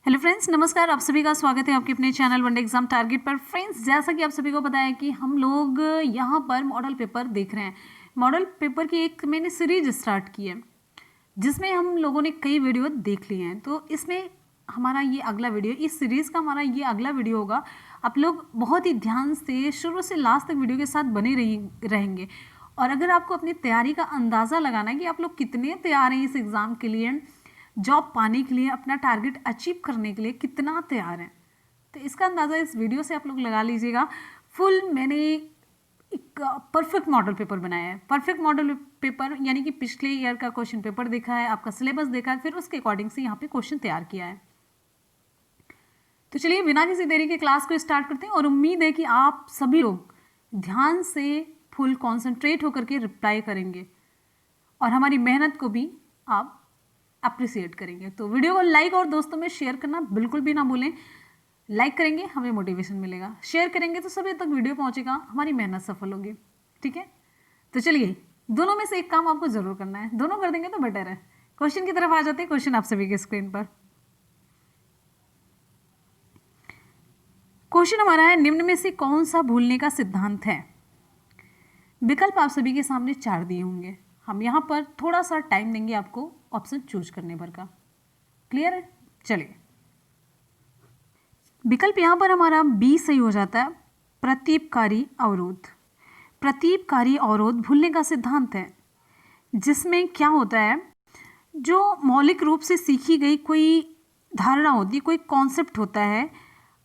Hello friends, नमस्कार। आप सभी का स्वागत है आपके अपने चैनल वनडे एग्जाम टारगेट पर। फ्रेंड्स, जैसा कि आप सभी को पता है कि हम लोग यहाँ पर मॉडल पेपर देख रहे हैं। मॉडल पेपर की एक मैंने सीरीज स्टार्ट की है जिसमें हम लोगों ने कई वीडियो देख लिए हैं। तो इसमें हमारा ये अगला वीडियो, इस सीरीज़ का हमारा ये अगला वीडियो होगा। आप लोग बहुत ही ध्यान से शुरू से लास्ट तक वीडियो के साथ बने रहेंगे। और अगर आपको अपनी तैयारी का अंदाज़ा लगाना है कि आप लोग कितने तैयार हैं इस एग्ज़ाम के लिए, जॉब पाने के लिए, अपना टारगेट अचीव करने के लिए कितना तैयार हैं, तो इसका अंदाज़ा इस वीडियो से आप लोग लगा लीजिएगा। फुल मैंने एक परफेक्ट मॉडल पेपर बनाया है। परफेक्ट मॉडल पेपर यानी कि पिछले ईयर का क्वेश्चन पेपर देखा है, आपका सिलेबस देखा है, फिर उसके अकॉर्डिंग से यहाँ पे क्वेश्चन तैयार किया है। तो चलिए बिना किसी देरी के क्लास को स्टार्ट करते हैं और उम्मीद है कि आप सभी लोग ध्यान से फुल कॉन्सेंट्रेट होकर के रिप्लाई करेंगे और हमारी मेहनत को भी आप अप्रिसिएट करेंगे। तो वीडियो को लाइक और दोस्तों में शेयर करना बिल्कुल भी ना भूलें। लाइक करेंगे हमें मोटिवेशन मिलेगा, शेयर करेंगे तो सभी तक वीडियो पहुंचेगा, हमारी मेहनत सफल होगी। ठीक है, तो चलिए दोनों में से एक काम आपको जरूर करना है, दोनों कर देंगे तो बेटर है। क्वेश्चन की तरफ आ जाते हैं। क्वेश्चन आप सभी के स्क्रीन पर। क्वेश्चन हमारा है, निम्न में से कौन सा भूलने का सिद्धांत है। विकल्प आप सभी के सामने 4 दिए होंगे। हम यहाँ पर थोड़ा सा टाइम देंगे आपको ऑप्शन चूज करने भर का। क्लियर है? चलिए, विकल्प यहाँ पर हमारा बी सही हो जाता है, प्रतीपकारी अवरोध। प्रतीपकारी अवरोध भूलने का सिद्धांत है जिसमें क्या होता है, जो मौलिक रूप से सीखी गई कोई धारणा होती है, कोई कॉन्सेप्ट होता है,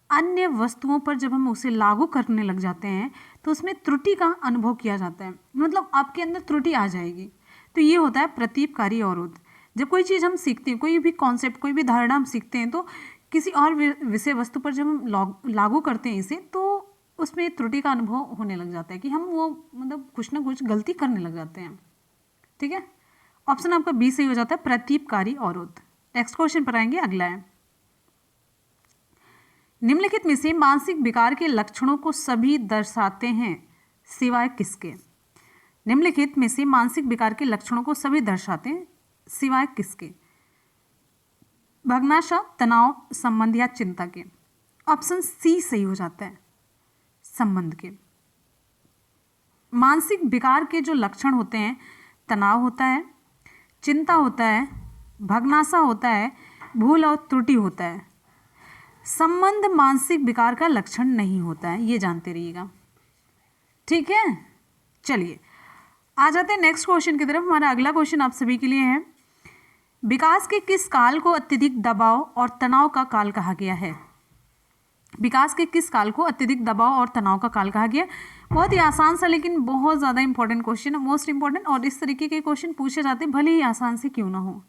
अन्य वस्तुओं पर जब हम उसे लागू करने लग जाते हैं तो उसमें त्रुटि का अनुभव किया जाता है, मतलब आपके अंदर त्रुटि आ जाएगी। तो ये होता है प्रतीपकारी अवरोध। जब कोई चीज़ हम सीखते हैं, कोई भी कॉन्सेप्ट, कोई भी धारणा हम सीखते हैं, तो किसी और विषय वस्तु पर जब हम लागू करते हैं इसे, तो उसमें त्रुटि का अनुभव होने लग जाता है कि हम वो मतलब कुछ ना कुछ गलती करने लग जाते हैं। ठीक है, ऑप्शन आपका बी सही हो जाता है, प्रतीपकारी अवरोध। नेक्स्ट क्वेश्चन पर आएंगे, अगला है, निम्नलिखित में से मानसिक विकार के लक्षणों को सभी दर्शाते हैं सिवाय किसके। निम्नलिखित में से मानसिक विकार के लक्षणों को सभी दर्शाते हैं सिवाय किसके। भग्नाशा, तनाव, संबंध या चिंता के। ऑप्शन सी सही हो जाता है, संबंध के। मानसिक विकार के जो लक्षण होते हैं, तनाव होता है, चिंता होता है, भग्नाशा होता है, भूल और त्रुटि होता है। संबंध मानसिक विकार का लक्षण नहीं होता है, ये जानते रहिएगा। ठीक है, चलिए आ जाते हैं नेक्स्ट क्वेश्चन की तरफ। हमारा अगला क्वेश्चन आप सभी के लिए है, विकास के किस काल को अत्यधिक दबाव और तनाव का काल कहा गया है। विकास के किस काल को अत्यधिक दबाव और तनाव का काल कहा गया। बहुत ही आसान सा लेकिन बहुत ज़्यादा इंपॉर्टेंट क्वेश्चन है, मोस्ट इंपॉर्टेंट। और इस तरीके के क्वेश्चन पूछे जाते हैं भले ही आसान से क्यों ना हो।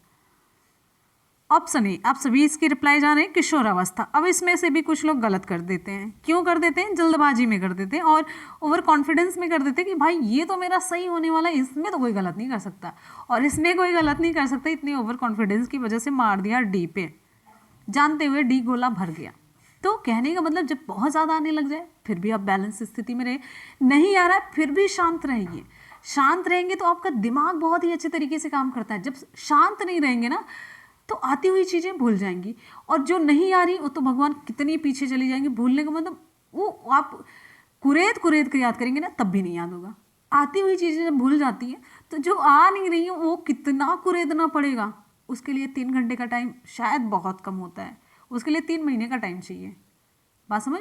ऑप्शन ए, आप सभी इसकी रिप्लाई जान रहे हैं, किशोरावस्था। अब इसमें से भी कुछ लोग गलत कर देते हैं। क्यों कर देते हैं? जल्दबाजी में कर देते हैं और ओवर कॉन्फिडेंस में कर देते हैं कि भाई ये तो मेरा सही होने वाला है, इसमें तो कोई गलत नहीं कर सकता और इसमें कोई गलत नहीं कर सकता। इतने ओवर कॉन्फिडेंस की वजह से मार दिया डी पे, जानते हुए डी गोला भर गया। तो कहने का मतलब, जब बहुत ज़्यादा आने लग जाए फिर भी आप बैलेंस स्थिति में रहे, नहीं आ रहा है फिर भी शांत रहिए। शांत रहेंगे तो आपका दिमाग बहुत ही अच्छे तरीके से काम करता है। जब शांत नहीं रहेंगे ना तो आती हुई चीज़ें भूल जाएंगी, और जो नहीं आ रही वो तो भगवान कितनी पीछे चली जाएंगी। भूलने का मतलब वो आप कुरेद कुरेद कर याद करेंगे ना तब भी नहीं याद होगा। आती हुई चीज़ें जब भूल जाती हैं तो जो आ नहीं रही है वो कितना कुरेदना पड़ेगा। उसके लिए 3 घंटे का टाइम शायद बहुत कम होता है, उसके लिए 3 महीने का टाइम चाहिए। बात समझ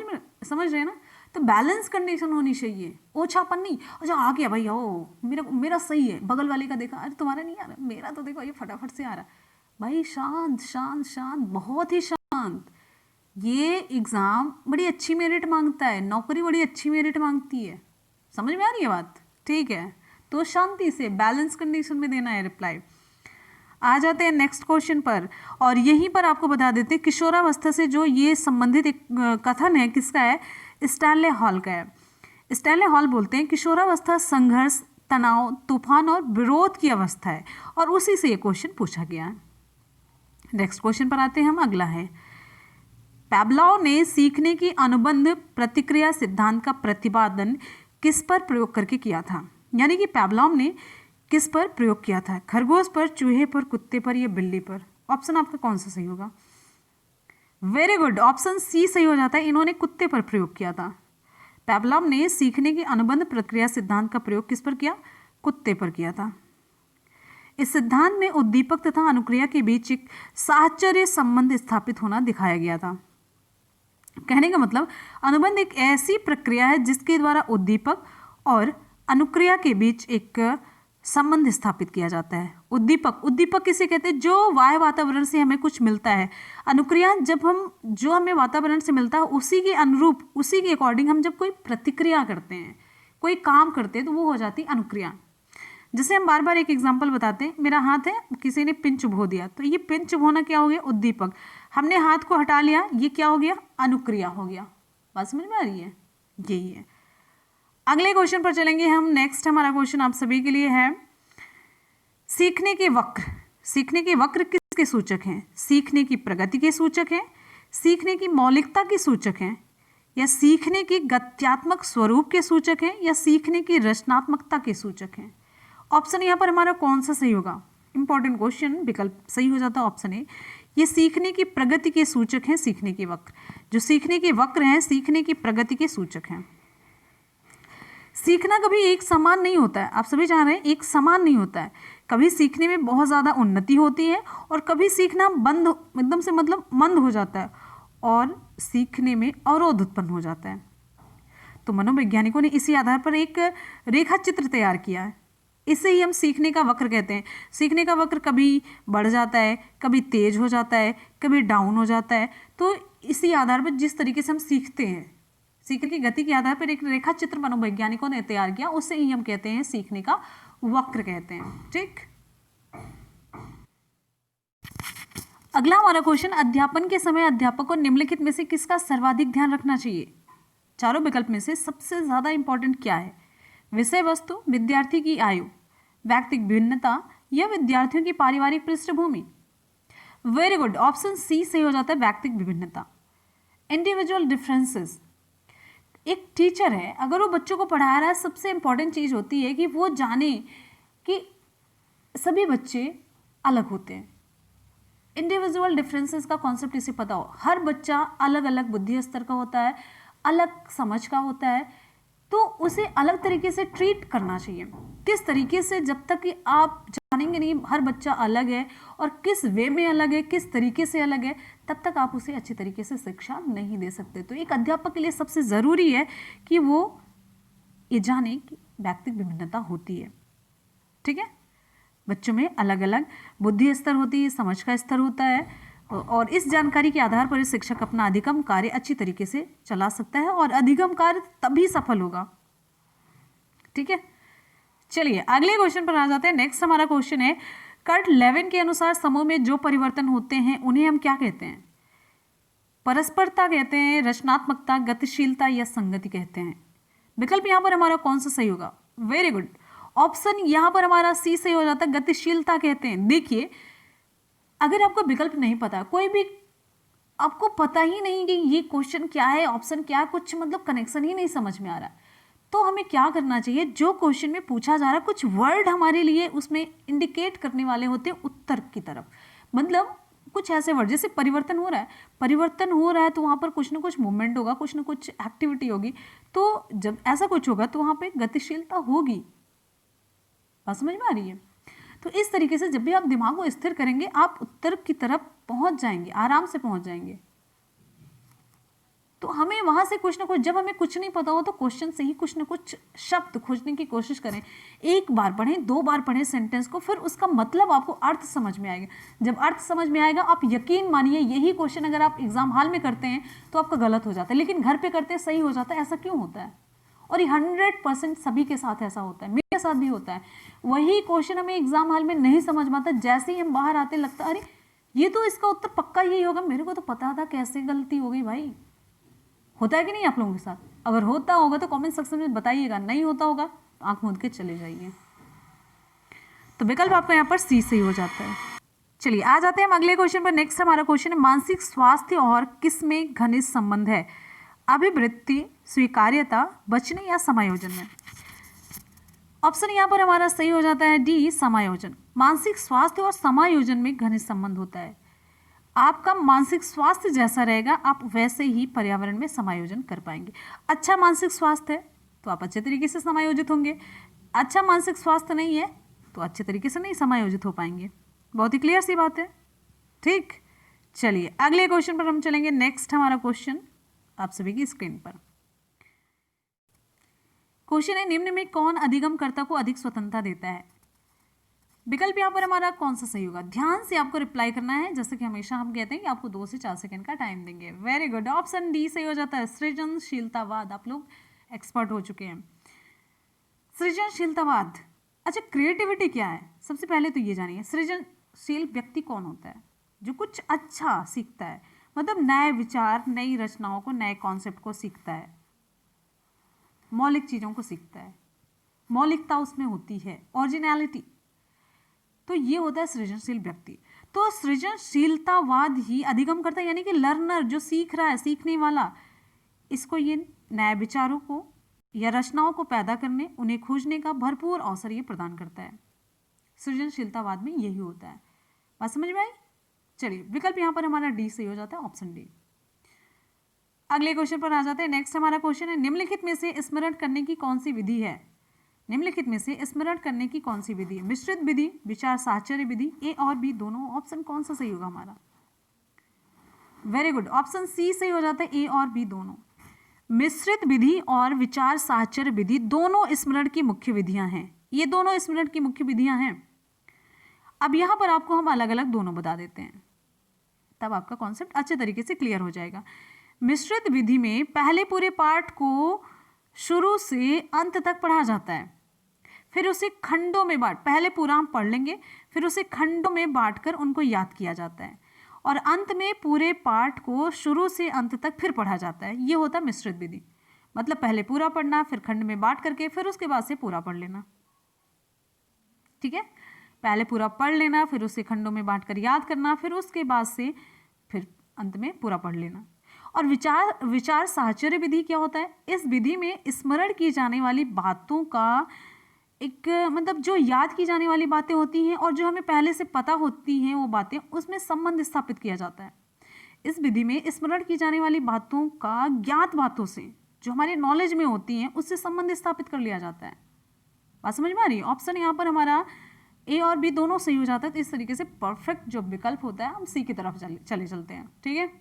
रहे हैं ना। तो बैलेंस कंडीशन होनी चाहिए, ओछापन नहीं। अच्छा आ गया भाई, ओ मेरा सही है, बगल वाले का देखा, अरे तुम्हारा नहीं आ रहा, मेरा तो देखो ये फटाफट से आ रहा है। भाई शांत शांत शांत, बहुत ही शांत। ये एग्ज़ाम बड़ी अच्छी मेरिट मांगता है, नौकरी बड़ी अच्छी मेरिट मांगती है। समझ में आ रही है बात? ठीक है, तो शांति से बैलेंस कंडीशन में देना है रिप्लाई। आ जाते हैं नेक्स्ट क्वेश्चन पर, और यहीं पर आपको बता देते हैं किशोरावस्था से जो ये संबंधित एक कथन है किसका है, स्टैनले हॉल का है। स्टैनले हॉल बोलते हैं किशोरावस्था संघर्ष, तनाव, तूफान और विरोध की अवस्था है, और उसी से ये क्वेश्चन पूछा गया है। नेक्स्ट क्वेश्चन पर आते हैं हम, अगला है, पैब्लाव ने सीखने की अनुबंध प्रतिक्रिया सिद्धांत का प्रतिपादन किस पर प्रयोग करके किया था। यानी कि पैब्लाव ने किस पर प्रयोग किया था, खरगोश पर, चूहे पर, कुत्ते पर या बिल्ली पर। ऑप्शन आपका कौन सा सही होगा। वेरी गुड, ऑप्शन सी सही हो जाता है। इन्होंने कुत्ते पर प्रयोग किया था। पेवलव ने सीखने की अनुबंध प्रक्रिया सिद्धांत का प्रयोग किस पर किया? कुत्ते पर किया था। इस सिद्धांत में उद्दीपक तथा अनुक्रिया के बीच एक साहचर्य संबंध स्थापित होना दिखाया गया था। कहने का मतलब अनुबंध एक ऐसी प्रक्रिया है जिसके द्वारा उद्दीपक और अनुक्रिया के बीच एक संबंध स्थापित किया जाता है। उद्दीपक किसे कहते हैं? जो बाह्य वातावरण से हमें कुछ मिलता है। अनुक्रिया जब हम जो हमें वातावरण से मिलता है उसी के अनुरूप, उसी के अकॉर्डिंग हम जब कोई प्रतिक्रिया करते हैं, कोई काम करते हैं, तो वो हो जाती है अनुक्रिया। जैसे हम बार बार एक एग्जाम्पल बताते हैं, मेरा हाथ है, किसी ने पिन चुभो दिया, तो ये पिन चुभोना क्या हो गया? उद्दीपक। हमने हाथ को हटा लिया, ये क्या हो गया? अनुक्रिया हो गया। बात समझ में आ रही है? यही है। अगले क्वेश्चन पर चलेंगे हम। नेक्स्ट हमारा क्वेश्चन आप सभी के लिए है, सीखने के वक्र। सीखने के वक्र किसके सूचक हैं? सीखने की प्रगति के सूचक हैं, सीखने की मौलिकता के सूचक हैं, या सीखने की गत्यात्मक स्वरूप के सूचक हैं, या सीखने की रचनात्मकता के सूचक हैं? ऑप्शन यहाँ पर हमारा कौन सा सही होगा? इंपॉर्टेंट क्वेश्चन, विकल्प सही हो जाता है ऑप्शन ए। ये सीखने की प्रगति के सूचक हैं, सीखने के वक्र। जो सीखने के वक्र हैं, सीखने की प्रगति के सूचक हैं। सीखना कभी एक समान नहीं होता है, आप सभी जान रहे हैं, एक समान नहीं होता है। कभी सीखने में बहुत ज़्यादा उन्नति होती है और कभी सीखना बंद, एकदम से मतलब मंद हो जाता है और सीखने में अवरोध उत्पन्न हो जाता है। तो मनोवैज्ञानिकों ने इसी आधार पर एक रेखा चित्र तैयार किया है। इसे ही हम सीखने का वक्र कहते हैं। सीखने का वक्र कभी बढ़ जाता है, कभी तेज हो जाता है, कभी डाउन हो जाता है। तो इसी आधार पर जिस तरीके से हम सीखते हैं, सीखने की गति के आधार पर एक रेखा चित्र मनोवैज्ञानिकों ने तैयार किया, उससे ही हम कहते हैं सीखने का वक्र कहते हैं। ठीक, अगला हमारा क्वेश्चन, अध्यापन के समय अध्यापक को निम्नलिखित में से किसका सर्वाधिक ध्यान रखना चाहिए? चारों विकल्प में से सबसे ज्यादा इंपॉर्टेंट क्या है? विषय वस्तु, विद्यार्थी की आयु, व्यक्तिगत भिन्नता, या विद्यार्थियों की पारिवारिक पृष्ठभूमि? वेरी गुड, ऑप्शन सी सही हो जाता है, व्यक्तिगत विभिन्नता, इंडिविजुअल डिफरेंसेस। एक टीचर है, अगर वो बच्चों को पढ़ा रहा है, सबसे इंपॉर्टेंट चीज़ होती है कि वो जाने कि सभी बच्चे अलग होते हैं। इंडिविजुअल डिफरेंसेस का कॉन्सेप्ट इसे पता हो, हर बच्चा अलग अलग बुद्धि स्तर का होता है, अलग समझ का होता है, तो उसे अलग तरीके से ट्रीट करना चाहिए। किस तरीके से, जब तक कि आप जानेंगे नहीं हर बच्चा अलग है और किस वे में अलग है, किस तरीके से अलग है, तब तक आप उसे अच्छी तरीके से शिक्षा नहीं दे सकते। तो एक अध्यापक के लिए सबसे ज़रूरी है कि वो ये जाने कि व्यक्तिगत विभिन्नता होती है। ठीक है, बच्चों में अलग अलग बुद्धि स्तर होती है, समझ का स्तर होता है, और इस जानकारी के आधार पर शिक्षक अपना अधिगम कार्य अच्छी तरीके से चला सकता है और अधिगम कार्य तभी सफल होगा। ठीक है, चलिए अगले क्वेश्चन पर आ जाते हैं। नेक्स्ट हमारा क्वेश्चन है, कर्ट लेविन के अनुसार समूह में जो परिवर्तन होते हैं उन्हें हम क्या कहते हैं? परस्परता कहते हैं, रचनात्मकता, गतिशीलता, या संगति कहते हैं? विकल्प यहाँ पर हमारा कौन सा सही होगा? वेरी गुड, ऑप्शन यहाँ पर हमारा सी सही हो जाता है, गतिशीलता कहते हैं। देखिए, अगर आपको विकल्प नहीं पता, कोई भी आपको पता ही नहीं कि ये क्वेश्चन क्या है, ऑप्शन क्या, कुछ मतलब कनेक्शन ही नहीं समझ में आ रहा, तो हमें क्या करना चाहिए? जो क्वेश्चन में पूछा जा रहा है, कुछ वर्ड हमारे लिए उसमें इंडिकेट करने वाले होते हैं उत्तर की तरफ। मतलब कुछ ऐसे वर्ड, जैसे परिवर्तन हो रहा है, परिवर्तन हो रहा है तो वहाँ पर कुछ ना कुछ मूवमेंट होगा, कुछ ना कुछ एक्टिविटी होगी। तो जब ऐसा कुछ होगा तो वहाँ पे गतिशीलता होगी। बात समझ में आ रही है? तो इस तरीके से जब भी आप दिमाग को स्थिर करेंगे, आप उत्तर की तरफ पहुंच जाएंगे, आराम से पहुंच जाएंगे। तो हमें वहां से कुछ ना कुछ, जब हमें कुछ नहीं पता हो तो क्वेश्चन से ही कुछ ना कुछ शब्द खोजने की कोशिश करें। एक बार पढ़ें, दो बार पढ़ें सेंटेंस को, फिर उसका मतलब आपको अर्थ समझ में आएगा। जब अर्थ समझ में आएगा, आप यकीन मानिए यही क्वेश्चन अगर आप एग्जाम हॉल में करते हैं तो आपका गलत हो जाता है, लेकिन घर पे करते हैं सही हो जाता है। ऐसा क्यों होता है? और ये 100% सभी के साथ ऐसा होता है, मेरे साथ भी होता है। वही क्वेश्चन हमें एग्जाम हॉल में नहीं समझ में आता, जैसे ही हम बाहर आते लगता अरे ये तो इसका उत्तर पक्का यही होगा, मेरे को तो पता था, कैसे गलती हो गई भाई। होता है कि नहीं आप लोगों के साथ? अगर होता होगा तो कमेंट सेक्शन में बताइएगा, नहीं होता होगा तो आंख मूंद के चले जाइए। तो विकल्प आपका यहाँ पर सी सही हो जाता है। चलिए आ जाते हैं हम अगले क्वेश्चन पर। नेक्स्ट हमारा क्वेश्चन है, मानसिक स्वास्थ्य और किस में घनिष्ठ संबंध है? अभिवृत्ति, स्वीकार्यता, बचने, या समायोजन में? ऑप्शन यहाँ पर हमारा सही हो जाता है डी, समायोजन। मानसिक स्वास्थ्य और समायोजन में घनिष्ठ संबंध होता है। आपका मानसिक स्वास्थ्य जैसा रहेगा आप वैसे ही पर्यावरण में समायोजन कर पाएंगे। अच्छा मानसिक स्वास्थ्य है तो आप अच्छे तरीके से समायोजित होंगे, अच्छा मानसिक स्वास्थ्य नहीं है तो अच्छे तरीके से नहीं समायोजित हो पाएंगे। बहुत ही क्लियर सी बात है। ठीक, चलिए अगले क्वेश्चन पर हम चलेंगे। नेक्स्ट हमारा क्वेश्चन आप सभी की स्क्रीन पर क्वेश्चन है, निम्न में कौन अधिगमकर्ता को अधिक स्वतंत्रता देता है? विकल्प यहाँ पर हमारा कौन सा सही होगा? ध्यान से आपको रिप्लाई करना है, जैसे कि हमेशा हम कहते हैं कि आपको 2 से 4 सेकंड का टाइम देंगे। वेरी गुड, ऑप्शन डी सही हो जाता है, सृजनशीलतावाद। आप लोग एक्सपर्ट हो चुके हैं। सृजनशीलतावाद। अच्छा, क्रिएटिविटी क्या है? सबसे पहले तो ये जानिए, सृजनशील व्यक्ति कौन होता है? जो कुछ अच्छा सीखता है, मतलब नए विचार, नई रचनाओं को, नए कॉन्सेप्ट को सीखता है, मौलिक चीज़ों को सीखता है, मौलिकता उसमें होती है, ओरिजिनलिटी, तो ये होता है सृजनशील व्यक्ति। तो सृजनशीलतावाद ही अधिगम करता है, यानी कि लर्नर जो सीख रहा है, सीखने वाला, इसको ये नए विचारों को या रचनाओं को पैदा करने, उन्हें खोजने का भरपूर अवसर ये प्रदान करता है। सृजनशीलतावाद में यही होता है। बात समझ में आई? चलिए विकल्प यहाँ पर हमारा डी सही हो जाता है, ऑप्शन डी। अगले क्वेश्चन पर आ जाते हैं। नेक्स्ट हमारा क्वेश्चन है, निम्नलिखित में से स्मरण करने की कौन सी विधि है? निम्नलिखित में से स्मरण करने की कौन सी विधि है? मिश्रित विधि, विचार साहचर्य विधि, ए और बी दोनों। ऑप्शन कौन सा सही होगा हमारा? वेरी गुड, ऑप्शन सी सही हो जाता है, ए और बी दोनों। मिश्रित विधि और विचार साहचर्य विधि दोनों स्मरण की मुख्य विधियां हैं। ये दोनों स्मरण की मुख्य विधियां हैं। अब यहां पर आपको हम अलग अलग दोनों बता देते हैं, तब आपका कॉन्सेप्ट अच्छे तरीके से क्लियर हो जाएगा। मिश्रित विधि में पहले पूरे पाठ को शुरू से अंत तक पढ़ा जाता है, फिर उसे खंडों में पहले पूरा हम पढ़ लेंगे, फिर उसे खंडों में बांटकर उनको याद किया जाता है, और अंत में पूरे पाठ को शुरू से अंत तक फिर पढ़ा जाता है। ये होता है मिश्रित विधि। मतलब पहले पूरा पढ़ना, फिर खंड में बांट करके, फिर उसके बाद से पूरा पढ़ लेना। ठीक है, पहले पूरा पढ़ लेना, फिर उसे खंडों में बांट कर याद करना, फिर उसके बाद से फिर अंत में पूरा पढ़ लेना। और विचार साहचर्य विधि क्या होता है? इस विधि में स्मरण की जाने वाली बातों का एक मतलब जो याद की जाने वाली बातें होती हैं और जो हमें पहले से पता होती हैं वो बातें, उसमें संबंध स्थापित किया जाता है। इस विधि में स्मरण की जाने वाली बातों का ज्ञात बातों से, जो हमारे नॉलेज में होती हैं, उससे संबंध स्थापित कर लिया जाता है। बात समझ में आ रही है? ऑप्शन यहाँ पर हमारा ए और बी दोनों सही हो जाता है। तो इस तरीके से परफेक्ट जो विकल्प होता है हम सी की तरफ चले चलते हैं। ठीक है,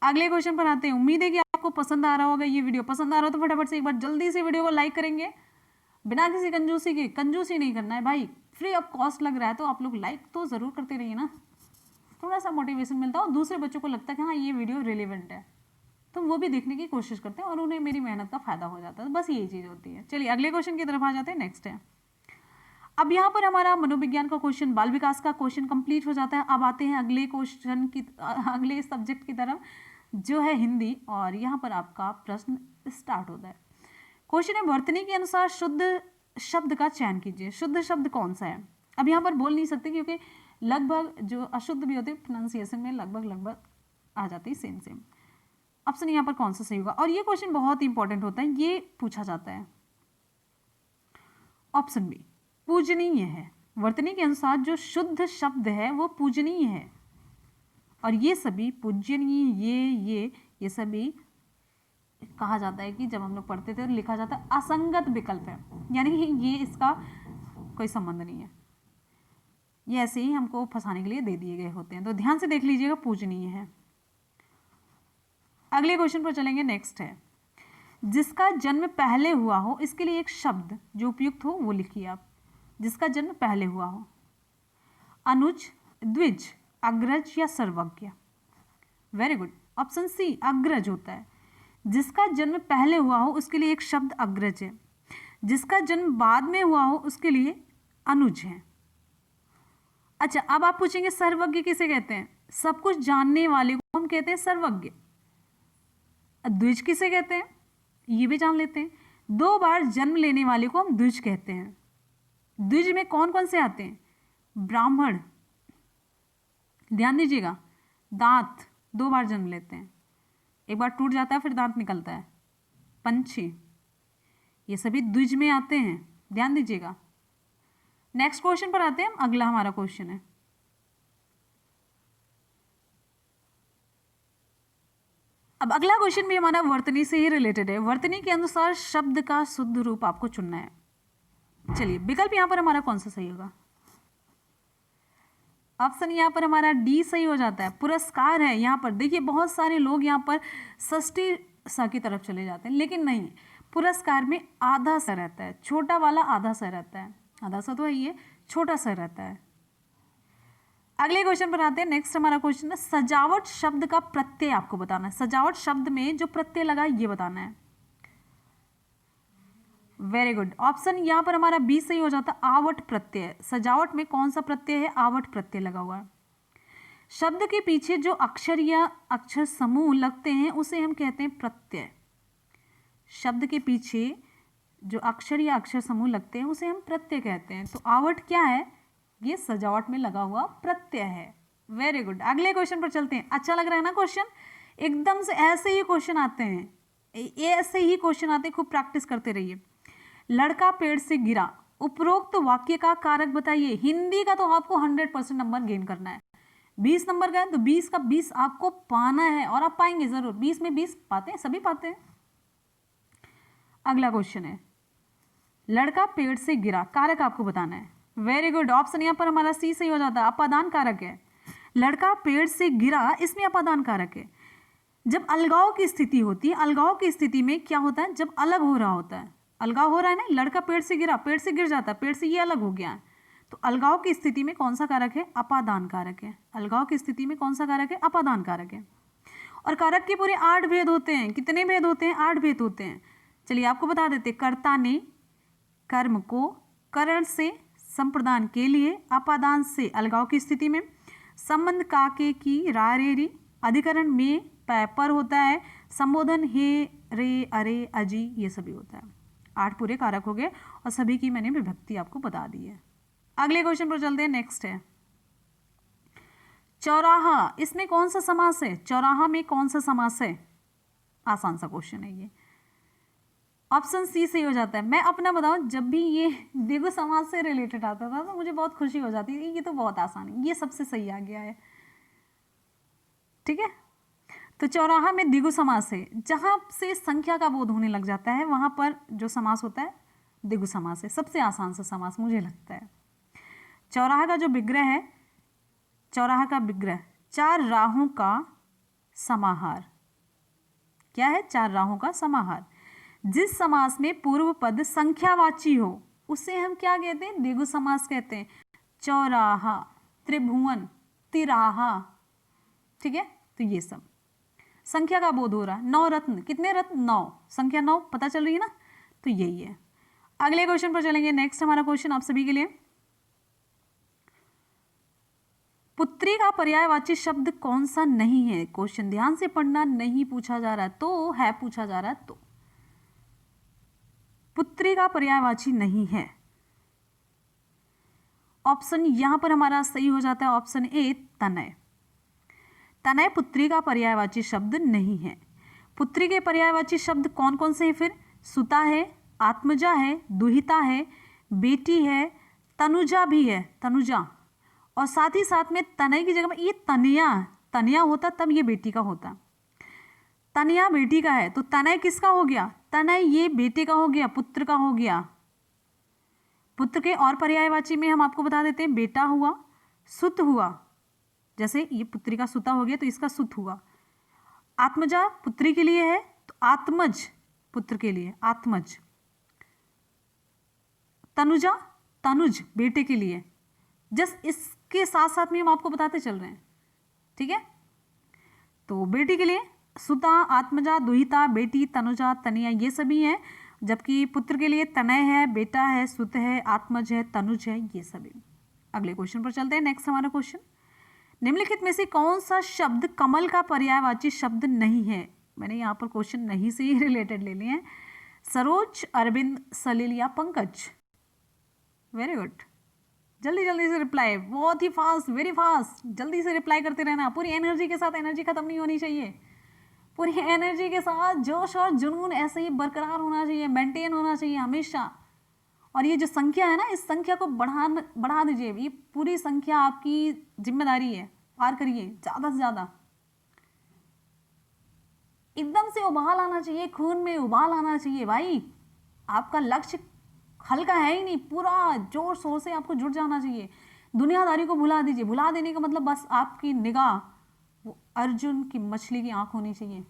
अगले क्वेश्चन पर आते हैं। उम्मीद है कि आपको पसंद आ रहा होगा ये वीडियो। पसंद आ रहा हो तो फटाफट से एक बार जल्दी से वीडियो को लाइक करेंगे, बिना किसी कंजूसी के। कंजूसी नहीं करना है भाई, फ्री ऑफ कॉस्ट लग रहा है तो आप लोग लाइक तो ज़रूर करते रहिए ना, थोड़ा सा मोटिवेशन मिलता है और दूसरे बच्चों को लगता है कि हाँ ये वीडियो रिलेवेंट है, तो वो भी देखने की कोशिश करते हैं और उन्हें मेरी मेहनत का फायदा हो जाता है। बस यही चीज़ होती है। चलिए अगले क्वेश्चन की तरफ आ जाते हैं। नेक्स्ट है, अब यहाँ पर हमारा मनोविज्ञान का क्वेश्चन, बाल विकास का क्वेश्चन कंप्लीट हो जाता है। अब आते हैं अगले क्वेश्चन की, अगले सब्जेक्ट की तरफ, जो है हिंदी। और यहाँ पर आपका प्रश्न स्टार्ट होता है। क्वेश्चन है, वर्तनी के अनुसार शुद्ध शब्द का चयन कीजिए। शुद्ध शब्द कौन सा है? अब यहाँ पर बोल नहीं सकते क्योंकि लगभग जो अशुद्ध भी होते हैं प्रोनाउंसिएशन में लगभग आ जाती है सेम। ऑप्शन यहाँ पर कौन सा सही होगा? और ये क्वेश्चन बहुत इंपॉर्टेंट होता है, ये पूछा जाता है। ऑप्शन बी पूजनीय है। वर्तनी के अनुसार जो शुद्ध शब्द है वो पूजनीय है, और ये सभी पूजनीय, ये सभी कहा जाता है कि जब हम लोग पढ़ते थे तो लिखा जाता है असंगत विकल्प है, यानी कि ये इसका कोई संबंध नहीं है, ये ऐसे ही हमको फंसाने के लिए दे दिए गए होते हैं। तो ध्यान से देख लीजिएगा, पूजनीय है। अगले क्वेश्चन पर चलेंगे। नेक्स्ट है, जिसका जन्म पहले हुआ हो, इसके लिए एक शब्द जो उपयुक्त हो वो लिखिए आप। जिसका जन्म पहले हुआ हो, अनुज, द्विज, अग्रज या सर्वज्ञ। वेरी गुड, ऑप्शन सी अग्रज होता है। जिसका जन्म पहले हुआ हो उसके लिए एक शब्द अग्रज है, जिसका जन्म बाद में हुआ हो उसके लिए अनुज है। अच्छा, अब आप पूछेंगे सर्वज्ञ किसे कहते हैं? सब कुछ जानने वाले को हम कहते हैं सर्वज्ञ। द्विज किसे कहते हैं? ये भी जान लेते हैं। 2 बार जन्म लेने वाले को हम द्विज कहते हैं। द्विज में कौन कौन से आते हैं? ब्राह्मण, ध्यान दीजिएगा, दांत 2 बार जन्म लेते हैं, एक बार टूट जाता है फिर दांत निकलता है, पंछी, ये सभी द्विज में आते हैं, ध्यान दीजिएगा। नेक्स्ट क्वेश्चन पर आते हैं। अगला हमारा क्वेश्चन है, अब अगला क्वेश्चन भी हमारा वर्तनी से ही रिलेटेड है। वर्तनी के अनुसार शब्द का शुद्ध रूप आपको चुनना है। चलिए, विकल्प यहाँ पर हमारा कौन सा सही होगा? ऑप्शन यहाँ पर हमारा डी सही हो जाता है। पुरस्कार है यहाँ पर। देखिए, बहुत सारे लोग यहाँ पर षष्ठी सा की तरफ चले जाते हैं, लेकिन नहीं, पुरस्कार में आधा सा रहता है, छोटा वाला आधा सा रहता है। आधा सा तो है, ये छोटा सा रहता है। अगले क्वेश्चन पर आते हैं। नेक्स्ट हमारा क्वेश्चन है सजावट शब्द का प्रत्यय आपको बताना है। सजावट शब्द में जो प्रत्यय लगा है ये बताना है। वेरी गुड, ऑप्शन यहाँ पर हमारा बी सही हो जाता है, आवट प्रत्यय। सजावट में कौन सा प्रत्यय है? आवट प्रत्यय लगा हुआ है। शब्द के पीछे जो अक्षर या अक्षर समूह लगते हैं उसे हम कहते हैं प्रत्यय। शब्द के पीछे जो अक्षर या अक्षर समूह लगते हैं उसे हम प्रत्यय कहते हैं। तो आवट क्या है? ये सजावट में लगा हुआ प्रत्यय है। वेरी गुड, अगले क्वेश्चन पर चलते हैं। अच्छा लग रहा है ना क्वेश्चन? एकदम से ऐसे ही क्वेश्चन आते हैं, ऐसे ही क्वेश्चन आते हैं, खूब प्रैक्टिस करते रहिए। लड़का पेड़ से गिरा, उपरोक्त वाक्य का कारक बताइए। हिंदी का तो आपको 100% नंबर गेन करना है। 20 नंबर का है तो 20 का 20 आपको पाना है, और आप पाएंगे जरूर। 20 में 20 पाते हैं, सभी पाते हैं। अगला क्वेश्चन है लड़का पेड़ से गिरा, कारक आपको बताना है। वेरी गुड, ऑप्शन यहाँ पर हमारा सी सही हो जाता है, अपादान कारक है। लड़का पेड़ से गिरा, इसमें अपादान कारक है। जब अलगाव की स्थिति होती है, अलगाव की स्थिति में क्या होता है? जब अलग हो रहा होता है, अलगाव हो रहा है ना, लड़का पेड़ से गिरा, पेड़ से गिर जाता है, पेड़ से ये अलग हो गया है, तो अलगाव की स्थिति में कौन सा कारक है? अपादान कारक है। अलगाव की स्थिति में कौन सा कारक है? अपादान कारक है। और कारक के पूरे 8 भेद होते हैं। कितने भेद होते हैं? 8 भेद होते हैं। चलिए आपको बता देते, कर्ता ने कर्म को, करण से संप्रदान के लिए, अपादान से अलगाव की स्थिति में, संबंध काके की रारेरी, अधिकरण में पर होता है, संबोधन हे रे अरे अजी, ये सभी होता है। 8 पूरे कारक हो गए और सभी की मैंने विभक्ति आपको बता दी है। अगले क्वेश्चन पर चलते हैं। नेक्स्ट है चौराहा, इसमें कौन सा समास है? चौराहा में कौन सा समास है? आसान सा क्वेश्चन है ये, ऑप्शन सी सही हो जाता है। मैं अपना बताऊं, जब भी ये द्विगु समास से रिलेटेड आता था तो मुझे बहुत खुशी हो जाती थी। ये तो बहुत आसान है, ये सबसे सही आ गया है। ठीक है, तो चौराहा में द्विगु समास है। जहां से संख्या का बोध होने लग जाता है वहां पर जो समास होता है द्विगु समास है। सबसे आसान सा समास मुझे लगता है। चौराहा का जो विग्रह है, चौराहा का विग्रह 4 राहों का समाहार। क्या है? 4 राहों का समाहार। जिस समास में पूर्व पद संख्यावाची हो उसे हम क्या कहते हैं? द्विगु समास कहते हैं। चौराहा, त्रिभुवन, तिराहा। ठीक है, तो ये सब संख्या का बोध हो रहा है। 9 रत्न, कितने रत्न? 9, संख्या 9 पता चल रही है ना? तो यही है। अगले क्वेश्चन पर चलेंगे। नेक्स्ट हमारा क्वेश्चन आप सभी के लिए, पुत्री का पर्यायवाची शब्द कौन सा नहीं है? क्वेश्चन ध्यान से पढ़ना, नहीं पूछा जा रहा है तो है, पूछा जा रहा है तो। पुत्री का पर्यायवाची नहीं है। ऑप्शन यहां पर हमारा सही हो जाता है, ऑप्शन ए तनय। तनय पुत्री का पर्यायवाची शब्द नहीं है। पुत्री के पर्यायवाची शब्द कौन कौन से हैं फिर? सुता है, आत्मजा है, दुहिता है, बेटी है, तनुजा भी है, तनुजा। और साथ ही साथ में तनय की जगह में ये तनिया, तनिया होता तब ये बेटी का होता। तनिया बेटी का है तो तनय किसका हो गया? तनय ये बेटे का हो गया, पुत्र का हो गया। पुत्र के और पर्यायवाची में हम आपको बता देते हैं, बेटा हुआ, सुत हुआ। जैसे ये पुत्री का सुता हो गया तो इसका सुत हुआ। आत्मजा पुत्री के लिए है तो आत्मज पुत्र के लिए, आत्मज। तनुजा, तनुज बेटे के लिए। जस्ट इसके साथ साथ में हम आपको बताते चल रहे हैं। ठीक है, तो बेटी के लिए सुता, आत्मजा, दुहिता, बेटी, तनुजा, तनिया, ये सभी हैं। जबकि पुत्र के लिए तनय है, बेटा है, सुत है, आत्मज है, तनुज है, ये सभी। अगले क्वेश्चन पर चलते हैं। नेक्स्ट हमारा क्वेश्चन, निम्नलिखित में से कौन सा शब्द कमल का पर्यायवाची शब्द नहीं है? मैंने यहाँ पर क्वेश्चन नहीं से ही रिलेटेड ले लिए हैं। सरोज, अरविंद, सलील या पंकज। वेरी गुड, जल्दी जल्दी से रिप्लाई, बहुत ही फास्ट, वेरी फास्ट, जल्दी से रिप्लाई करते रहना। पूरी एनर्जी के साथ, एनर्जी खत्म नहीं होनी चाहिए। पूरी एनर्जी के साथ जोश और जुनून ऐसे ही बरकरार होना चाहिए, मेंटेन होना चाहिए हमेशा। और ये जो संख्या है ना, इस संख्या को बढ़ा दीजिए। ये पूरी संख्या आपकी जिम्मेदारी है, पार करिए ज़्यादा से ज़्यादा। एकदम से उबाल आना चाहिए, खून में उबाल आना चाहिए भाई। आपका लक्ष्य हल्का है ही नहीं, पूरा जोर शोर से आपको जुट जाना चाहिए। दुनियादारी को भुला दीजिए। भुला देने का मतलब बस आपकी निगाह वो अर्जुन की मछली की आंख होनी चाहिए।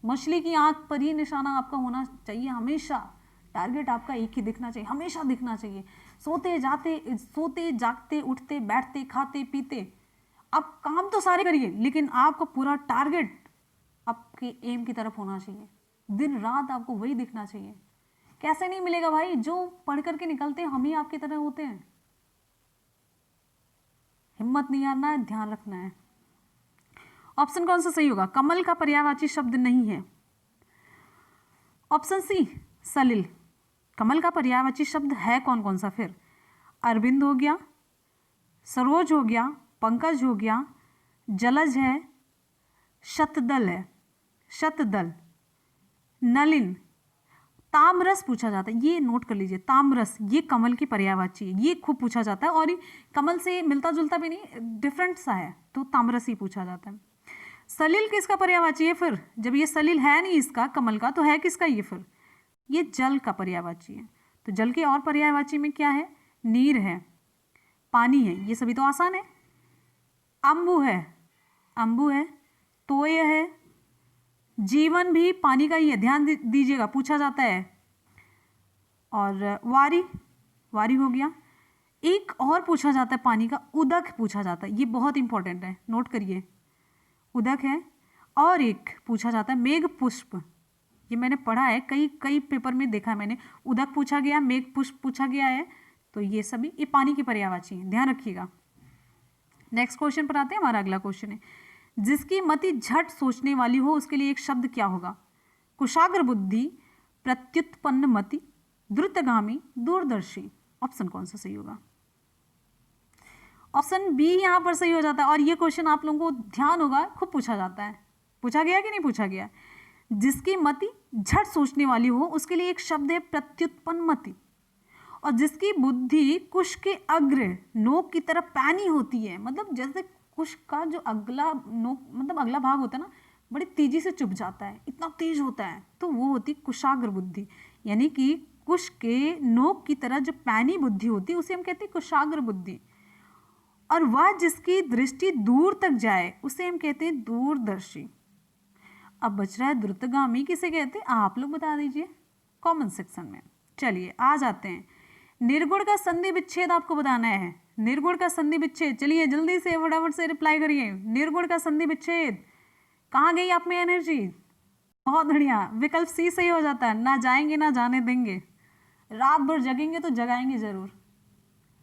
मछली की आंख पर ही निशाना आपका होना चाहिए हमेशा। टारगेट आपका एक ही दिखना चाहिए, हमेशा दिखना चाहिए। सोते जागते उठते बैठते खाते पीते आप काम तो सारे करिए, लेकिन आपका पूरा टारगेट आपके एम की तरफ होना चाहिए। दिन रात आपको वही दिखना चाहिए। कैसे नहीं मिलेगा भाई? जो पढ़ करके निकलते हैं हम ही आपकी तरह होते हैं। हिम्मत नहीं हारना है, ध्यान रखना है। ऑप्शन कौन सा सही होगा? कमल का पर्यायवाची शब्द नहीं है। Option C Salil. कमल का पर्यायवाची शब्द है कौन कौन सा फिर? अरविंद हो गया, सरोज हो गया, पंकज हो गया, जलज है, शतदल है, शतदल, नलिन, तामरस पूछा जाता है। ये नोट कर लीजिए, तामरस ये कमल की पर्यायवाची है, ये खूब पूछा जाता है और ये कमल से मिलता जुलता भी नहीं, डिफरेंट सा है, तो तामरस ही पूछा जाता है। सलिल किसका पर्यायवाची है फिर? जब ये सलिल है नहीं इसका कमल का, तो है किसका ये फिर? ये जल का पर्यायवाची है। तो जल के और पर्यायवाची में क्या है? नीर है, पानी है, ये सभी तो आसान है। अंबु है, अंबु है, तोय है, जीवन भी पानी का ही है, ध्यान दीजिएगा, पूछा जाता है। और वारी, वारी हो गया। एक और पूछा जाता है पानी का, उदक पूछा जाता है, ये बहुत इंपॉर्टेंट है, नोट करिए, उदक है। और एक पूछा जाता है मेघ पुष्प, ये मैंने पढ़ा है, कई कई पेपर में देखा है मैंने, उदक पूछा गया, मेघ पुष्प पूछा गया है, तो ये सभी ये पानी की पर्यायवाची है, ध्यान रखिएगा। नेक्स्ट क्वेश्चन पर आते हैं। हमारा अगला क्वेश्चन है, जिसकी मति झट सोचने वाली हो उसके लिए एक शब्द क्या होगा? कुशाग्र बुद्धि, प्रत्युत्पन्न मति, द्रुतगामी, दूरदर्शी। ऑप्शन कौन सा सही होगा? ऑप्शन बी यहां पर सही हो जाता है। और ये क्वेश्चन आप लोगों को ध्यान होगा, खूब पूछा जाता है। पूछा गया कि नहीं पूछा गया? जिसकी मति झट सोचने वाली हो उसके लिए एक शब्द है प्रत्युत्पन्न मति। और जिसकी बुद्धि कुश के अग्र नोक की तरफ पैनी होती है, मतलब जैसे कुश का जो अगला नोक मतलब अगला भाग होता है ना, बड़ी तेजी से चुभ जाता है, इतना तेज होता है, तो वो होती कुशाग्र बुद्धि। यानी कि कुश के नोक की तरह जो पैनी बुद्धि होती है उसे हम कहते हैं कुशाग्र बुद्धि। और वह जिसकी दृष्टि दूर तक जाए उसे हम कहते हैं दूरदर्शी। अब बच रहा है द्रुतगामी, किसे कहते हैं? आप लोग बता दीजिए कमेंट सेक्शन में। चलिए आ जाते हैं, निर्गुण का संधि विच्छेद आपको बताना है। निर्गुण का संधि विच्छेद, चलिए जल्दी से फटाफट से रिप्लाई करिए। निर्गुण का संधि विच्छेद, कहाँ गई आप में एनर्जी? बहुत बढ़िया, विकल्प सी सही हो जाता है, ना जाएंगे ना जाने देंगे। रात भर जगेंगे तो जगाएंगे जरूर,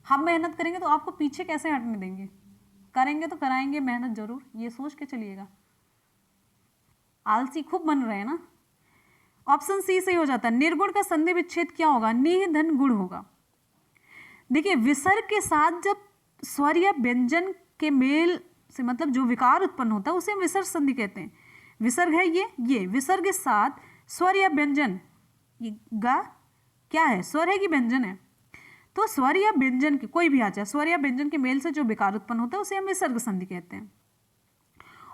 हम मेहनत करेंगे तो आपको पीछे कैसे हटने देंगे, करेंगे तो कराएंगे मेहनत जरूर, ये सोच के चलिएगा। आलसी खूब बन रहे हैं ना। ऑप्शन सी सही हो जाता है। निर्गुण का संधि विच्छेद क्या होगा? निह धन गुण होगा। देखिए विसर्ग के साथ जब स्वर या व्यंजन के मेल से मतलब जो विकार उत्पन्न होता है उसे हम विसर्ग संधि कहते हैं। विसर्ग है ये विसर्ग के साथ स्वर या व्यंजन, ये गा क्या है, स्वर है कि व्यंजन है? तो स्वर या व्यंजन के कोई भी आ जाए, स्वर या व्यंजन के मेल से जो विकार उत्पन्न होता है उसे हम विसर्ग संधि कहते हैं।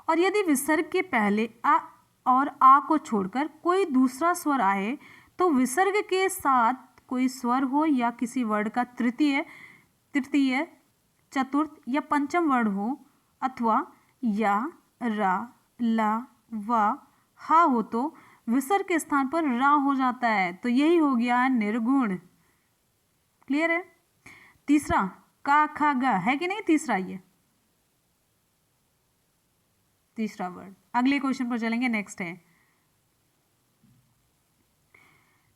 और यदि विसर्ग के पहले आ और आ को छोड़कर कोई दूसरा स्वर आए तो विसर्ग के साथ कोई स्वर हो या किसी वर्ड का तृतीय, चतुर्थ या पंचम वर्ड हो, अथवा या, रा, ला, वा, हा हो तो विसर्ग के स्थान पर रा हो जाता है, तो यही हो गया निर्गुण। क्लियर है? तीसरा का खा गा है कि नहीं? तीसरा ये तीसरा वर्ड। अगले क्वेश्चन पर चलेंगे, नेक्स्ट है।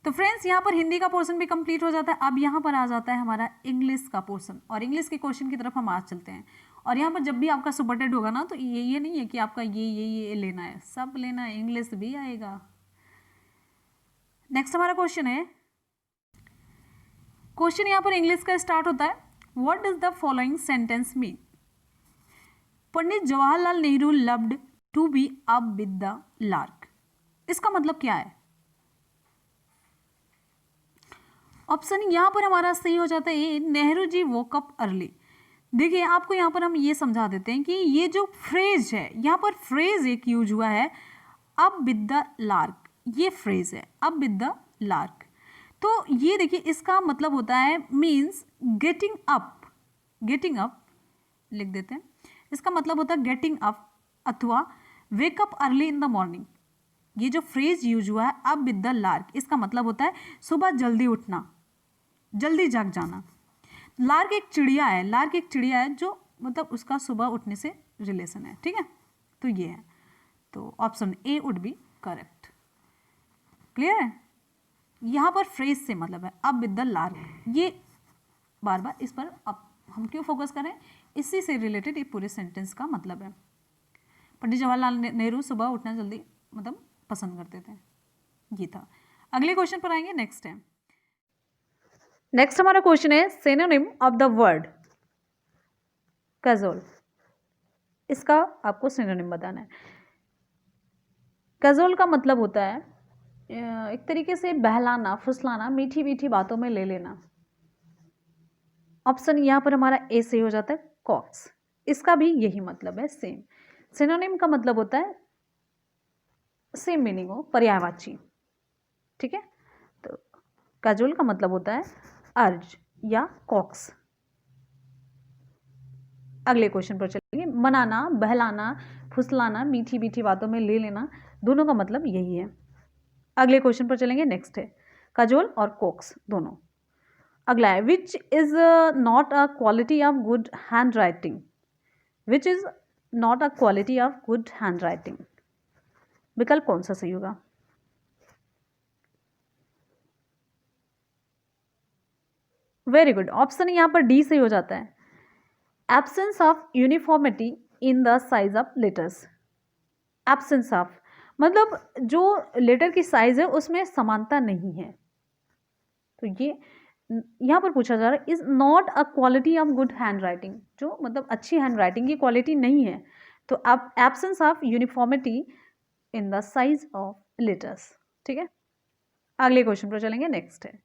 तो फ्रेंड्स यहाँ पर हिंदी का पोर्शन भी कंप्लीट हो जाता है। अब यहाँ पर आ जाता है हमारा इंग्लिश का पोर्शन, और इंग्लिश के क्वेश्चन की तरफ हम आज चलते हैं। और यहाँ पर जब भी आपका सुपरटेड होगा ना, तो ये नहीं है कि आपका ये लेना है, सब लेना है, इंग्लिश भी आएगा। नेक्स्ट हमारा क्वेश्चन है, क्वेश्चन यहाँ पर इंग्लिश का स्टार्ट होता है। What does the following sentence mean? Pandit Jawaharlal Nehru loved to be up with the lark. इसका मतलब क्या है? ऑप्शन यहां पर हमारा सही हो जाता है Nehru ji woke up early. देखिए आपको यहां पर हम ये समझा देते हैं कि ये जो फ्रेज है, यहां पर फ्रेज एक यूज हुआ है अप विद द लार्क, ये फ्रेज है अप विद द लार्क। तो ये देखिए इसका मतलब होता है means getting up, getting up लिख देते हैं। इसका मतलब होता है गेटिंग अप अथवा wake up early in the morning. ये जो फ्रेज यूज हुआ है अप विद द लार्क, इसका मतलब होता है सुबह जल्दी उठना, जल्दी जाग जाना। लार्क एक चिड़िया है, लार्क एक चिड़िया है जो मतलब उसका सुबह उठने से रिलेशन है, ठीक है। तो ये है, तो option A would be correct. Clear है? यहाँ पर फ्रेज से मतलब है अप विद द लार्क, ये बार बार इस पर अब हम क्यों फोकस करें, इसी से रिलेटेड ये पूरे सेंटेंस का मतलब है। पंडित जवाहरलाल नेहरू सुबह उठना जल्दी मतलब पसंद करते थे, ये था। अगले क्वेश्चन पर आएंगे, नेक्स्ट है। नेक्स्ट हमारा क्वेश्चन है synonym of the word casual. इसका आपको सिनोनिम बताना है। कैजुअल का मतलब होता है एक तरीके से बहलाना, फुसलाना, मीठी मीठी बातों में ले लेना। ऑप्शन यहाँ पर हमारा ए सही हो जाता है, कॉक्स। इसका भी यही मतलब है, सेम। सिनोनिम का मतलब होता है सेम मीनिंग हो, पर्यायवाची, ठीक है। तो कैजुअल का मतलब होता है अर्ज या कॉक्स। अगले क्वेश्चन पर चलेंगे। मनाना, बहलाना, फुसलाना, मीठी मीठी बातों में ले लेना, दोनों का मतलब यही है। अगले क्वेश्चन पर चलेंगे, नेक्स्ट है कैजुअल और कॉक्स दोनों। अगला है विच is not a quality of good hand writing. Which is not a quality of good hand writing, विकल्प कौन सा सही होगा? वेरी गुड, ऑप्शन यहाँ पर डी सही हो जाता है, absence of uniformity in the size of letters. Absence of मतलब जो लेटर की साइज है उसमें समानता नहीं है। तो ये यहाँ पर पूछा जा रहा है is not a quality of good hand writing, जो मतलब अच्छी हैंड राइटिंग की क्वालिटी नहीं है। तो अब absence of uniformity in the size of letters, ठीक है। अगले क्वेश्चन पर चलेंगे, नेक्स्ट है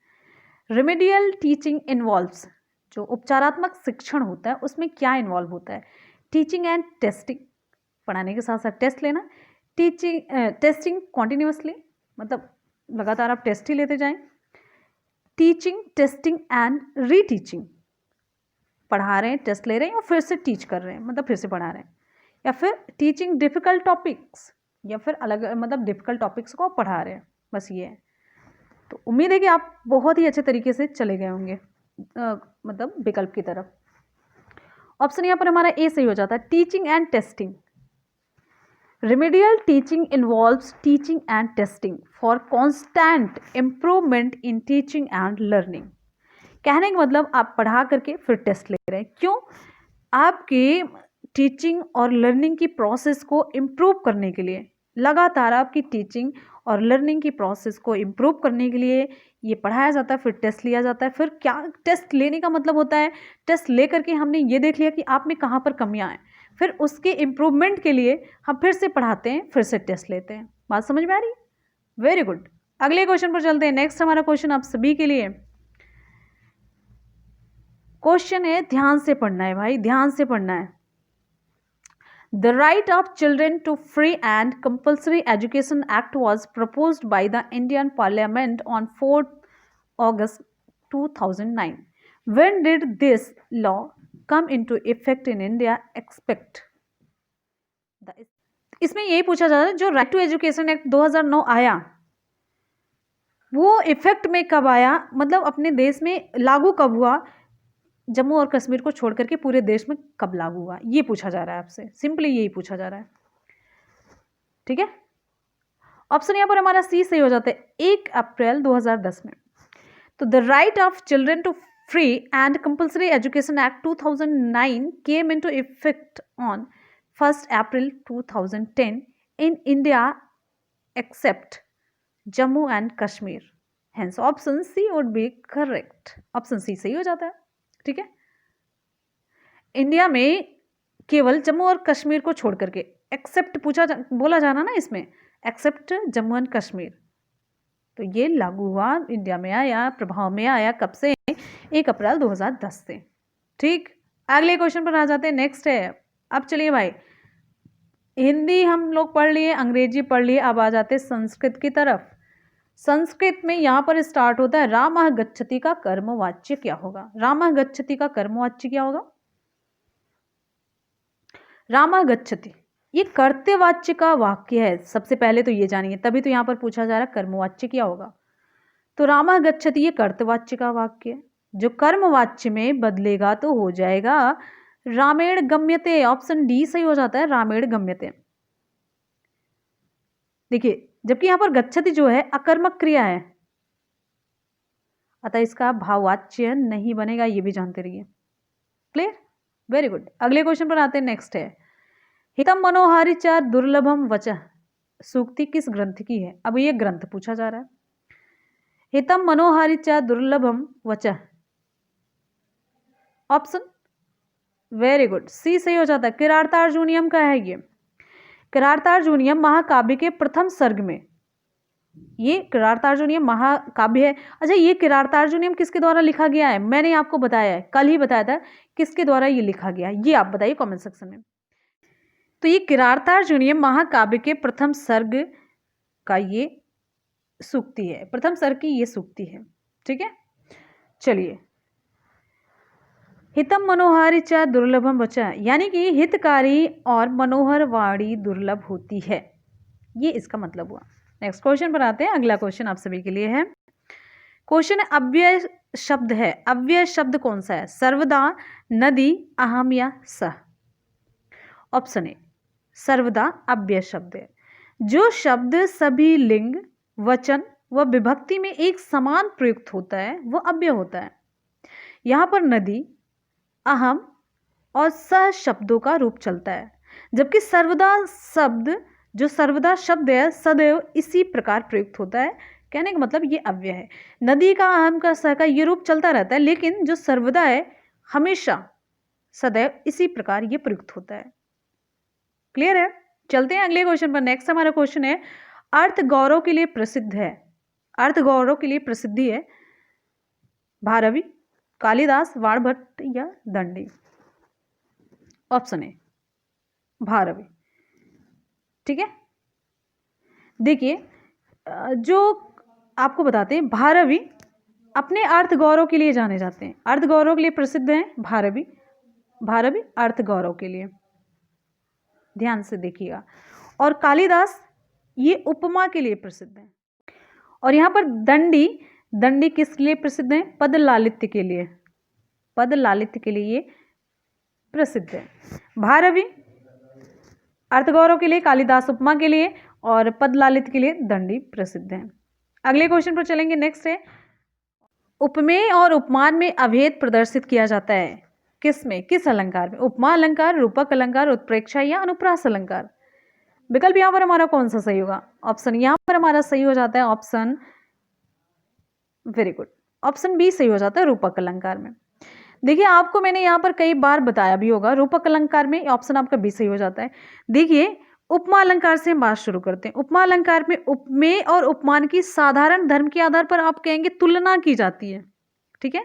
रेमेडियल टीचिंग इन्वॉल्व्स। जो उपचारात्मक शिक्षण होता है उसमें क्या इन्वॉल्व होता है? टीचिंग एंड टेस्टिंग, पढ़ाने के साथ साथ टेस्ट लेना। टीचिंग टेस्टिंग कॉन्टिन्यूसली, मतलब लगातार आप टेस्ट ही लेते जाएं। टीचिंग, टेस्टिंग एंड रीटीचिंग, पढ़ा रहे हैं, टेस्ट ले रहे हैं और फिर से टीच कर रहे हैं, मतलब फिर से पढ़ा रहे हैं। या फिर टीचिंग डिफिकल्ट टॉपिक्स, या फिर अलग मतलब डिफिकल्ट टॉपिक्स को आप पढ़ा रहे हैं, बस ये है। तो उम्मीद है कि आप बहुत ही अच्छे तरीके से चले गए होंगे मतलब विकल्प की तरफ। ऑप्शन यहाँ पर हमारा ए सही हो जाता है, teaching and testing. Remedial teaching involves teaching and testing for constant improvement in teaching and learning. कहने का मतलब आप पढ़ा करके फिर टेस्ट ले रहे हैं, क्यों? आपके टीचिंग और लर्निंग की प्रोसेस को इम्प्रूव करने के लिए, लगातार आपकी टीचिंग और लर्निंग की प्रोसेस को इम्प्रूव करने के लिए ये पढ़ाया जाता है, फिर टेस्ट लिया जाता है। फिर क्या टेस्ट लेने का मतलब होता है, टेस्ट ले करके हमने ये देख लिया कि आप में कहाँ पर कमियाँ हैं, फिर उसके इम्प्रूवमेंट के लिए हम फिर से पढ़ाते हैं, फिर से टेस्ट लेते हैं। बात समझ में आ रही? Very good. अगले क्वेश्चन पर चलते हैं। नेक्स्ट हमारा क्वेश्चन आप सभी के लिए क्वेश्चन है, ध्यान से पढ़ना है भाई, ध्यान से पढ़ना है। The right of children to free and compulsory education act was proposed by the Indian Parliament on 4th August 2009. When did this law come into effect in India? Expect. इसमें यही पूछा जा रहा है जो राइट टू एजुकेशन एक्ट 2009 आया वो effect में कब आया, मतलब अपने देश में लागू कब हुआ, जम्मू और कश्मीर को छोड़ करके पूरे देश में कब लागू हुआ, ये पूछा जा रहा है आपसे, सिंपली यही पूछा जा रहा है, ठीक है। ऑप्शन यहाँ पर हमारा सी सही हो जाता है, 1 अप्रैल 2010 में। तो the right of children to free and compulsory education act 2009 came into effect on 1 April 2010 in India except Jammu and Kashmir. Hence option C would be correct. Option C सही हो जाता है, ठीक है। इंडिया में केवल जम्मू और कश्मीर को छोड़ करके, एक्सेप्ट बोला जाना ना इसमें, एक्सेप्ट जम्मू एंड कश्मीर, तो ये लागू हुआ, इंडिया में आया, प्रभाव में आया कब से? 1 अप्रैल 2010 से, ठीक। अगले क्वेश्चन पर आ जाते हैं, नेक्स्ट है। अब चलिए भाई, हिंदी हम लोग पढ़ लिए, अंग्रेजी पढ़ लिए, अब आ जाते संस्कृत की तरफ। संस्कृत में यहाँ पर स्टार्ट होता है रामः गच्छति का कर्मवाच्य क्या होगा? रामः गच्छति का कर्मवाच्य क्या होगा? रामः गच्छति ये कर्तव्यवाच्य का वाक्य है। सबसे पहले तो ये जानिए, तभी तो यहाँ पर पूछा जा रहा है कर्मवाच्य क्या होगा। तो रामः गच्छति ये कर्तव्यवाच्य का वाक्य है, जो कर्मवाच्य में बदलेगा तो हो जाएगा रामेण गम्यते। ऑप्शन डी सही हो जाता है, रामेण गम्यते। देखिए, जबकि यहां पर गच्छति जो है अकर्मक क्रिया है, अतः इसका भाववाच्य नहीं बनेगा, ये भी जानते रहिए। क्लियर? Very good. अगले क्वेश्चन पर आते हैं। नेक्स्ट है हितम मनोहारी च दुर्लभम वचः सूक्ति किस ग्रंथ की है? अब ये ग्रंथ पूछा जा रहा है। हितम मनोहारी च दुर्लभम वचः, ऑप्शन वेरी गुड सी सही हो जाता है, किरातार्जुनीयम का है ये। किरातार्जुनीयम महाकाव्य के प्रथम सर्ग में, ये किरातार्जुनीयम महाकाव्य है। अच्छा, ये किरातार्जुनीयम किसके द्वारा लिखा गया है? मैंने आपको बताया है, कल ही बताया था किसके द्वारा ये लिखा गया है, ये आप बताइए कमेंट सेक्शन में। तो ये किरातार्जुनीयम महाकाव्य के प्रथम सर्ग का ये सूक्ति है, प्रथम सर्ग की ये सूक्ति है। ठीक है, चलिए। हितम मनोहारी च दुर्लभम वचः, यानी कि हितकारी और मनोहर वाणी दुर्लभ होती है, ये इसका मतलब हुआ। नेक्स्ट क्वेश्चन पर आते हैं। अगला क्वेश्चन आप सभी के लिए है। क्वेश्चन अव्यय शब्द है। अव्यय शब्द कौन सा है? सर्वदा, नदी, अहम या सह? ऑप्शन ए सर्वदा अव्यय शब्द है। जो शब्द सभी लिंग, वचन व विभक्ति में एक समान प्रयुक्त होता है वह अव्यय होता है। यहां पर नदी, अहम और सह शब्दों का रूप चलता है, जबकि सर्वदा शब्द, जो सर्वदा शब्द है, सदैव इसी प्रकार प्रयुक्त होता है। कहने का मतलब ये अव्यय है। नदी का, अहम का, सह का ये रूप चलता रहता है, लेकिन जो सर्वदा है हमेशा सदैव इसी प्रकार ये प्रयुक्त होता है। क्लियर है? चलते हैं अगले क्वेश्चन पर। नेक्स्ट हमारा क्वेश्चन है अर्थ गौरव के लिए प्रसिद्ध है। अर्थ गौरव के लिए प्रसिद्धि है भारवी, कालिदास, वाणभट्ट या दंडी? Option A Bharvi. ठीक है, देखिए, जो आपको बताते हैं भारवी अपने अर्थ गौरव के लिए जाने जाते हैं, अर्थ गौरव के लिए प्रसिद्ध हैं भारवी। भारवी अर्थ गौरव के लिए, ध्यान से देखिएगा। और कालिदास ये उपमा के लिए प्रसिद्ध है। और यहाँ पर दंडी, दंडी किस लिए प्रसिद्ध है? पद लालित्य के लिए, पद लालित्य के लिए ये प्रसिद्ध है। भारवी अर्थ गौरव के लिए, कालिदास उपमा के लिए, और पद लालित्य के लिए दंडी प्रसिद्ध है। अगले क्वेश्चन पर चलेंगे। नेक्स्ट है उपमेय और उपमान में अभेद प्रदर्शित किया जाता है किस में, किस अलंकार में? उपमा अलंकार, रूपक अलंकार, उत्प्रेक्षा या अनुप्रास अलंकार? विकल्प यहाँ पर हमारा कौन सा सही होगा? ऑप्शन यहाँ पर हमारा सही हो जाता है option, very good, option B सही हो जाता है, रूपक अलंकार में। देखिए, आपको मैंने यहाँ पर कई बार बताया भी होगा, रूपक अलंकार में ऑप्शन आपका बी सही हो जाता है। देखिए, उपमा अलंकार से हम बात शुरू करते हैं। उपमा अलंकार में उपमेय और उपमान की साधारण धर्म के आधार पर आप कहेंगे तुलना की जाती है। ठीक है,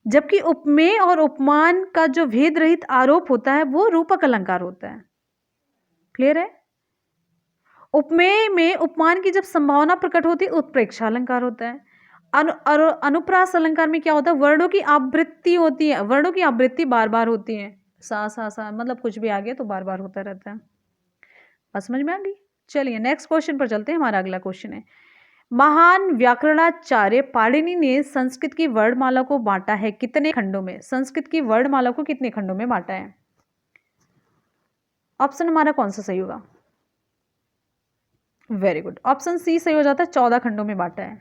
जबकि उपमेय और उपमान का जो भेद रहित आरोप होता है वो रूपक अलंकार होता है। क्लियर है? उपमेय में उपमान की जब संभावना प्रकट होती है उत्प्रेक्षा अलंकार होता है। अनुप्रास अलंकार में क्या होता है? वर्णों की आवृत्ति होती है, वर्णों की आवृत्ति बार बार होती है, सा सा सा, मतलब कुछ भी आ गया तो बार बार होता रहता है। बात समझ में आ गई? चलिए नेक्स्ट क्वेश्चन पर चलते हैं। हमारा अगला क्वेश्चन है महान व्याकरणाचार्य पाणिनि ने संस्कृत की वर्णमाला को बांटा है कितने खंडों में? संस्कृत की वर्णमाला को कितने खंडों में बांटा है? ऑप्शन हमारा कौन सा सही होगा? वेरी गुड, ऑप्शन सी सही हो जाता है, 14 खंडों में बांटा है।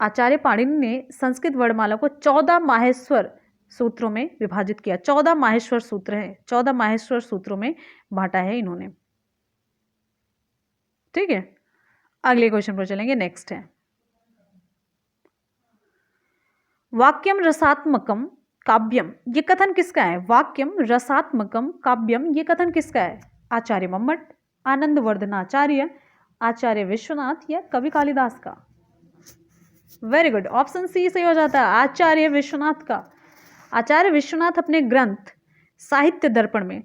आचार्य पाणिनि ने संस्कृत वर्णमाला को 14 माहेश्वर सूत्रों में विभाजित किया। 14 माहेश्वर सूत्र हैं, 14 माहेश्वर सूत्रों में बांटा है इन्होंने। ठीक है, अगले क्वेश्चन पर चलेंगे। नेक्स्ट है वाक्यम रसात्मकम काव्यम, ये कथन किसका है? वाक्यम रसात्मकम काव्यम, ये कथन किसका है? आचार्य मम्मट, आनंद वर्धनाचार्य, आचार्य विश्वनाथ या कवि कालिदास का? वेरी गुड, ऑप्शन सी सही हो जाता है, आचार्य विश्वनाथ का। आचार्य विश्वनाथ अपने ग्रंथ साहित्य दर्पण में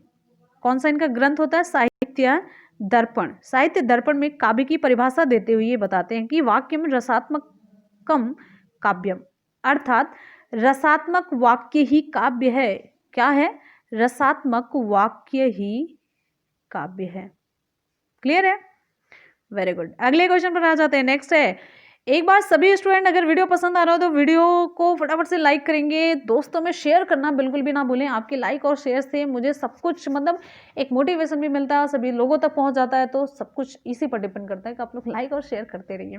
कौन सा इनका ग्रंथ होता है? साहित्य दर्पण। साहित्य दर्पण में काव्य की परिभाषा देते हुए ये बताते हैं कि वाक्यम रसात्मकम काव्यम, अर्थात रसात्मक वाक्य ही काव्य है। क्या है? रसात्मक वाक्य ही काव्य है। क्लियर है? Very good. अगले क्वेश्चन पर आ जाते हैं। नेक्स्ट है, एक बार सभी स्टूडेंट अगर वीडियो पसंद आ रहा हो तो वीडियो को फटाफट से लाइक करेंगे, दोस्तों में शेयर करना बिल्कुल भी ना भूलें। आपके लाइक और शेयर से मुझे सब कुछ, मतलब एक मोटिवेशन भी मिलता है, सभी लोगों तक पहुंच जाता है, तो सब कुछ इसी पर डिपेंड करता है कि आप लोग लाइक और शेयर करते रहिए।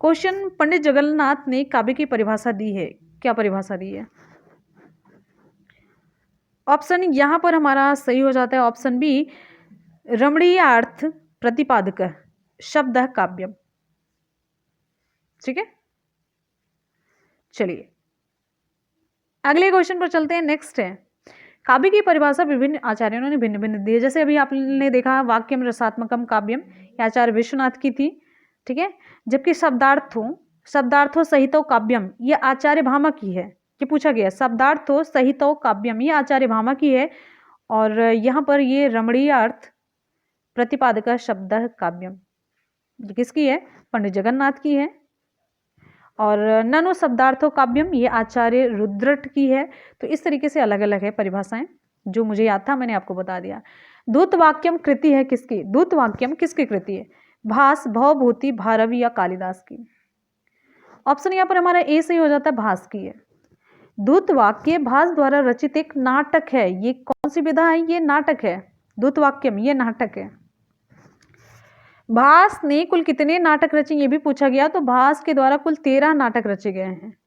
क्वेश्चन, पंडित जगन्नाथ ने काव्य की परिभाषा दी है। क्या परिभाषा दी है? ऑप्शन यहां पर हमारा सही हो जाता है ऑप्शन बी, रमणीय अर्थ प्रतिपादक शब्द काव्यम। ठीक है, चलिए अगले क्वेश्चन पर चलते हैं। नेक्स्ट है, काव्य की परिभाषा विभिन्न आचार्यों ने भिन्न भिन्न दी है। जैसे अभी आपने देखा वाक्यम रसात्मकम काव्यम, ये आचार्य विश्वनाथ की थी। ठीक है, जबकि शब्दार्थों सहितो काव्यम, ये आचार्य भामा की है। ये पूछा गया शब्दार्थो सहितो काव्यम, ये आचार्य भामा की है। और यहाँ पर ये रमणीय अर्थ प्रतिपादक शब्द काव्यम किसकी है? पंडित जगन्नाथ की है। और ननु शब्दार्थो काव्यम, ये आचार्य रुद्रट की है। तो इस तरीके से अलग अलग है परिभाषाएं, जो मुझे याद था मैंने आपको बता दिया। दूत वाक्यम कृति है किसकी? दूत वाक्यम किसकी कृति है? भास, भवभूति, भारवी या कालिदास की। ऑप्शन यहाँ पर हमारा ए सही हो जाता है, भास की है। दूत वाक्य भास द्वारा रचित एक नाटक है। ये कौन सी विधा है? ये नाटक है। दूत वाक्यम ये नाटक है। भास ने कुल कितने नाटक रचे ये भी पूछा गया, तो भास के द्वारा कुल 13 नाटक रचे गए हैं।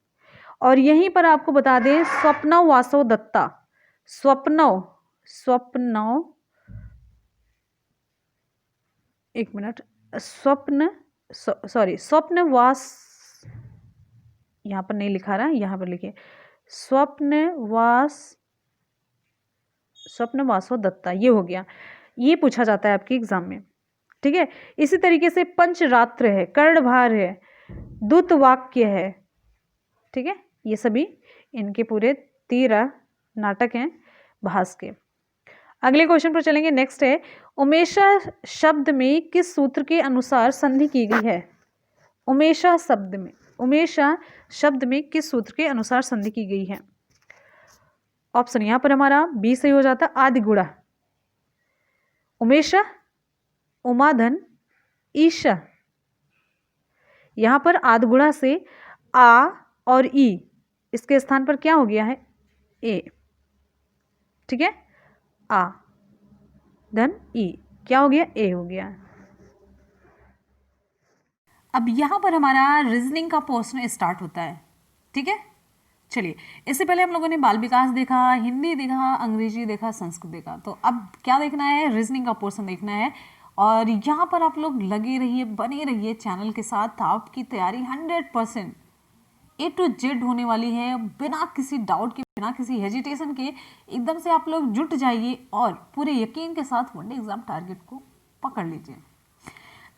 और यहीं पर आपको बता दें, स्वप्नव वासव दत्ता, स्वप्नव एक मिनट, स्वप्नवास, यहां पर नहीं लिखा रहा है, यहां पर लिखिए स्वप्नवासव दत्ता, ये हो गया। ये पूछा जाता है आपके एग्जाम में। ठीक है, इसी तरीके से पंचरात्र है, कर्णभार है, दूत वाक्य है। ठीक है, ये सभी इनके पूरे 13 नाटक हैं भास के। अगले क्वेश्चन पर चलेंगे। नेक्स्ट है, उमेशा शब्द में किस सूत्र के अनुसार संधि की गई है? उमेशा शब्द में किस सूत्र के अनुसार संधि की गई है? ऑप्शन यहां पर हमारा बी सही हो जाता है, आदि गुणा। उमेशा, उमाधन, ईशा, यहां पर आदगुणा से आ और ई, इसके स्थान पर क्या हो गया है? ए। ठीक है, आ धन ई, क्या हो गया? ए हो गया। अब यहां पर हमारा रीजनिंग का पोर्शन स्टार्ट होता है। ठीक है, चलिए इससे पहले हम लोगों ने बाल विकास देखा, हिंदी देखा, अंग्रेजी देखा, संस्कृत देखा। तो अब क्या देखना है? रीजनिंग का पोर्शन देखना है। और यहाँ पर आप लोग लगे रहिए, बने रहिए चैनल के साथ। आपकी तैयारी 100% A to Z होने वाली है, बिना किसी डाउट के, बिना किसी हेजिटेशन के। एकदम से आप लोग जुट जाइए और पूरे यकीन के साथ वनडे एग्जाम टारगेट को पकड़ लीजिए।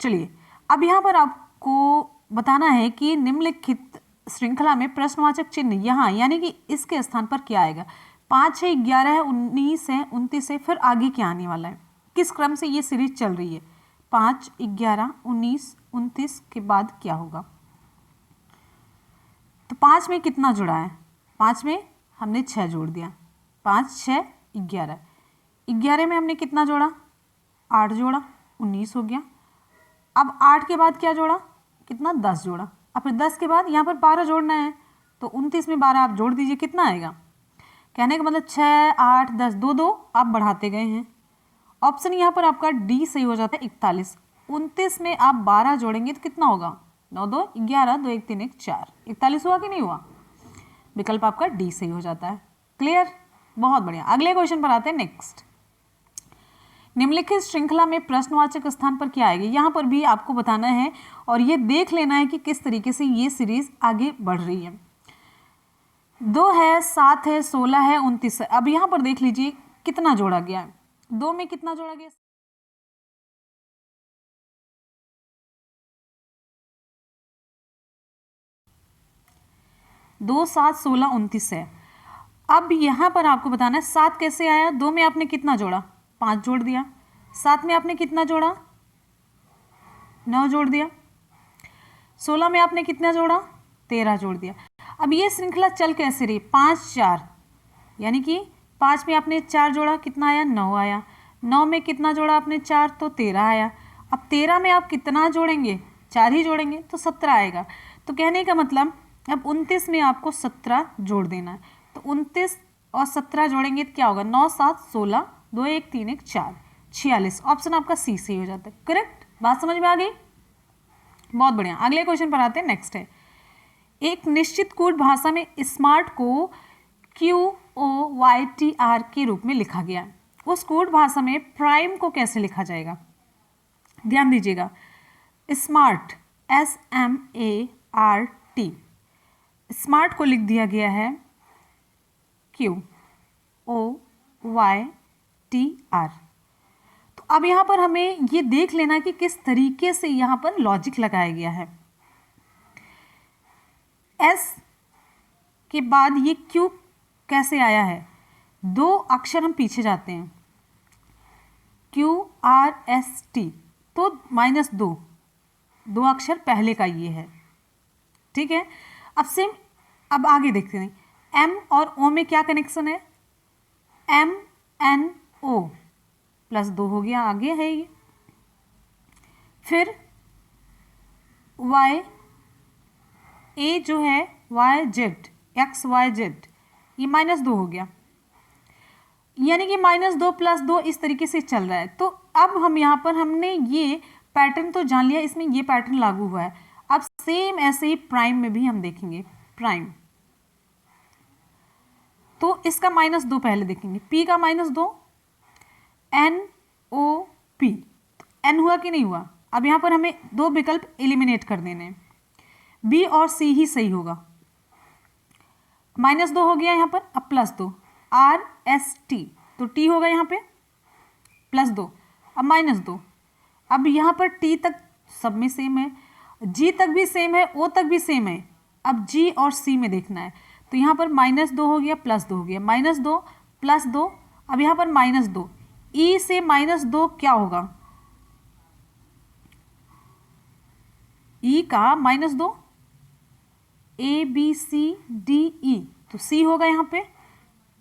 चलिए अब यहाँ पर आपको बताना है कि निम्नलिखित श्रृंखला में प्रश्नवाचक चिन्ह यहाँ, यानी कि इसके स्थान पर क्या आएगा? 5 है, 11 है, 19 है, 29 है, फिर आगे क्या आने वाला है? किस क्रम से ये सीरीज चल रही है? 5, 11, 19, 29 के बाद क्या होगा? तो 5 में कितना जुड़ा है? 5 में हमने 6 जोड़ दिया। 5, 6, 11। 11 में हमने कितना जोड़ा? 8 जोड़ा, 19 हो गया। अब 8 के बाद क्या जोड़ा? कितना? 10 जोड़ा। अब फिर 10 के बाद यहाँ पर 12 जोड़ना है, तो 29 में 12 आप जोड़ दीजिए, कितना आएगा? कहने का मतलब 6, 8, 10, 2, 2 आप बढ़ाते गए हैं। ऑप्शन यहाँ पर आपका डी सही हो जाता है, 41। 29 में आप 12 जोड़ेंगे तो कितना होगा? 9, 2, 11, 2, 1, 3, 1, 4, 41 हुआ कि नहीं हुआ? विकल्प आपका डी सही हो जाता है। क्लियर? बहुत बढ़िया। अगले क्वेश्चन पर आते हैं। नेक्स्ट, निम्नलिखित श्रृंखला में प्रश्नवाचक स्थान पर क्या आएगी? यहाँ पर भी आपको बताना है और ये देख लेना है कि किस तरीके से ये सीरीज आगे बढ़ रही है। 2 है, 7 है, 16 है, 29 है। अब यहाँ पर देख लीजिए कितना जोड़ा गया है। 2 में कितना जोड़ा गया? 2, 7, 16, 29 है। अब यहाँ पर आपको बताना है 7 कैसे आया? 2 में आपने कितना जोड़ा? 5 जोड़ दिया, साथ में आपने कितना जोड़ा, 9 जोड़ दिया, 16 में आपने कितना जोड़ा, 13 जोड़ दिया। अब ये श्रृंखला चल कैसे रही, 5 4, यानी कि 5 में आपने 4 जोड़ा, कितना आया, 9 आया, 9 में कितना जोड़ा आपने 4, तो 13 आया। अब 13 में आप कितना जोड़ेंगे, 4 ही जोड़ेंगे तो 17 आएगा। तो कहने का मतलब अब 29 में आपको 17 जोड़ देना है। तो 29 और 17 जोड़ेंगे तो क्या होगा, 9 7 16, 2 1 3 1 4, 46। ऑप्शन आपका सी सही हो जाता है। करेक्ट, बात समझ में आ गई, बहुत बढ़िया। अगले क्वेश्चन पर आते हैं। नेक्स्ट है, एक निश्चित कोड भाषा में स्मार्ट को QOYTR के रूप में लिखा गया। उस कोड भाषा में प्राइम को कैसे लिखा जाएगा, ध्यान दीजिएगा। स्मार्ट SMART, स्मार्ट को लिख दिया गया है QOYTR। तो अब यहाँ पर हमें ये देख लेना कि किस तरीके से यहाँ पर लॉजिक लगाया गया है। S के बाद ये Q कैसे आया है, 2 अक्षर हम पीछे जाते हैं, QRST, तो -2, 2 अक्षर पहले का ये है, ठीक है। अब सेम, अब आगे देखते हैं, M और O में क्या कनेक्शन है, MNO +2 हो गया, आगे है ये। फिर Y, A जो है YZ, XYZ, ये -2 हो गया, यानी कि -2 + 2 इस तरीके से चल रहा है। तो अब हम यहाँ पर हमने ये पैटर्न तो जान लिया, इसमें ये पैटर्न लागू हुआ है। अब सेम ऐसे ही प्राइम में भी हम देखेंगे, प्राइम तो इसका -2 पहले देखेंगे, P का -2, NOP, N हुआ कि नहीं हुआ। अब यहाँ पर हमें 2 विकल्प एलिमिनेट कर देने हैं, B और C ही सही होगा। -2 हो गया यहाँ पर, अब +2, RST, तो T होगा यहाँ पे +2, अब -2। अब यहाँ पर T तक सब में सेम है, G तक भी सेम है, O तक भी सेम है। अब G और C में देखना है, तो यहाँ पर -2 हो गया, +2 हो गया, -2 +2, अब यहाँ पर -2, E से -2 क्या होगा, E का -2, ABCDE, तो C होगा यहाँ पे।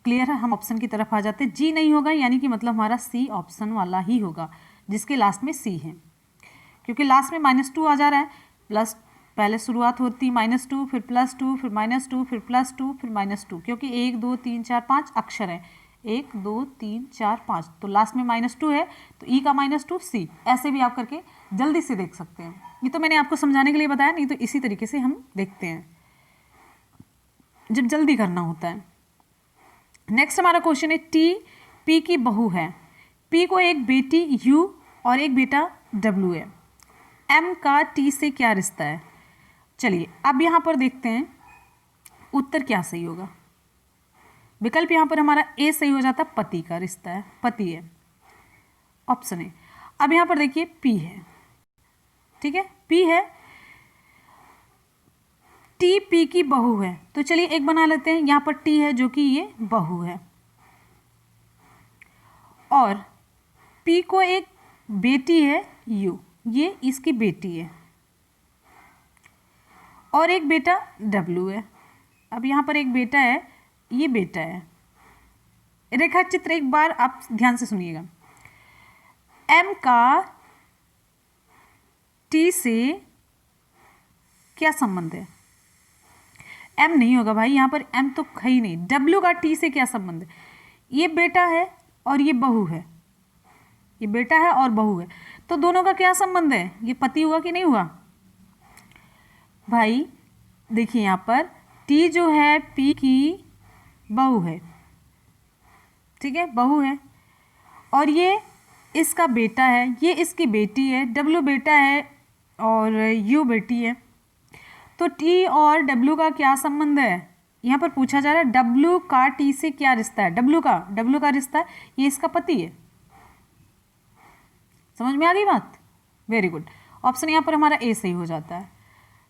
क्लियर है, हम ऑप्शन की तरफ आ जाते हैं। G नहीं होगा, यानी कि मतलब हमारा C ऑप्शन वाला ही होगा जिसके लास्ट में C है, क्योंकि लास्ट में -2 आ जा रहा है, प्लस पहले शुरुआत होती -2, फिर +2, फिर -2, फिर +2, फिर -2, क्योंकि 1 2 3 4 5 अक्षर है, 1 2 3 4 5, तो लास्ट में -2 है, तो E का -2 C, ऐसे भी आप करके जल्दी से देख सकते हैं। ये तो मैंने आपको समझाने के लिए बताया, नहीं तो इसी तरीके से हम देखते हैं जब जल्दी करना होता है। नेक्स्ट हमारा क्वेश्चन है, T P की बहू है, P को एक बेटी U और एक बेटा W है, M का T से क्या रिश्ता है। चलिए अब यहाँ पर देखते हैं उत्तर क्या सही होगा। विकल्प यहाँ पर हमारा A सही हो जाता, पति का रिश्ता है, पति है, ऑप्शन है। अब यहाँ पर देखिए P है, ठीक है, P है, T P की बहू है, तो चलिए एक बना लेते हैं। यहाँ पर T है जो कि ये बहू है, और P को एक बेटी है U, ये इसकी बेटी है, और एक बेटा W है। अब यहाँ पर एक बेटा है, ये बेटा है। रेखा चित्र एक बार आप ध्यान से सुनिएगा। M का T से क्या संबंध है, M नहीं होगा भाई, यहाँ पर M तो है ही नहीं। W का T से क्या संबंध है, ये बेटा है और ये बहू है, ये बेटा है और बहू है, तो दोनों का क्या संबंध है, ये पति हुआ कि नहीं हुआ भाई। देखिए यहाँ पर T जो है P की बहू है, ठीक है, बहू है, और ये इसका बेटा है, ये इसकी बेटी है, W बेटा है और U बेटी है, तो T और W का क्या संबंध है, यहाँ पर पूछा जा रहा है W का T से क्या रिश्ता है, W का रिश्ता है, ये इसका पति है। समझ में आ गई बात, वेरी गुड, ऑप्शन यहाँ पर हमारा A सही हो जाता है।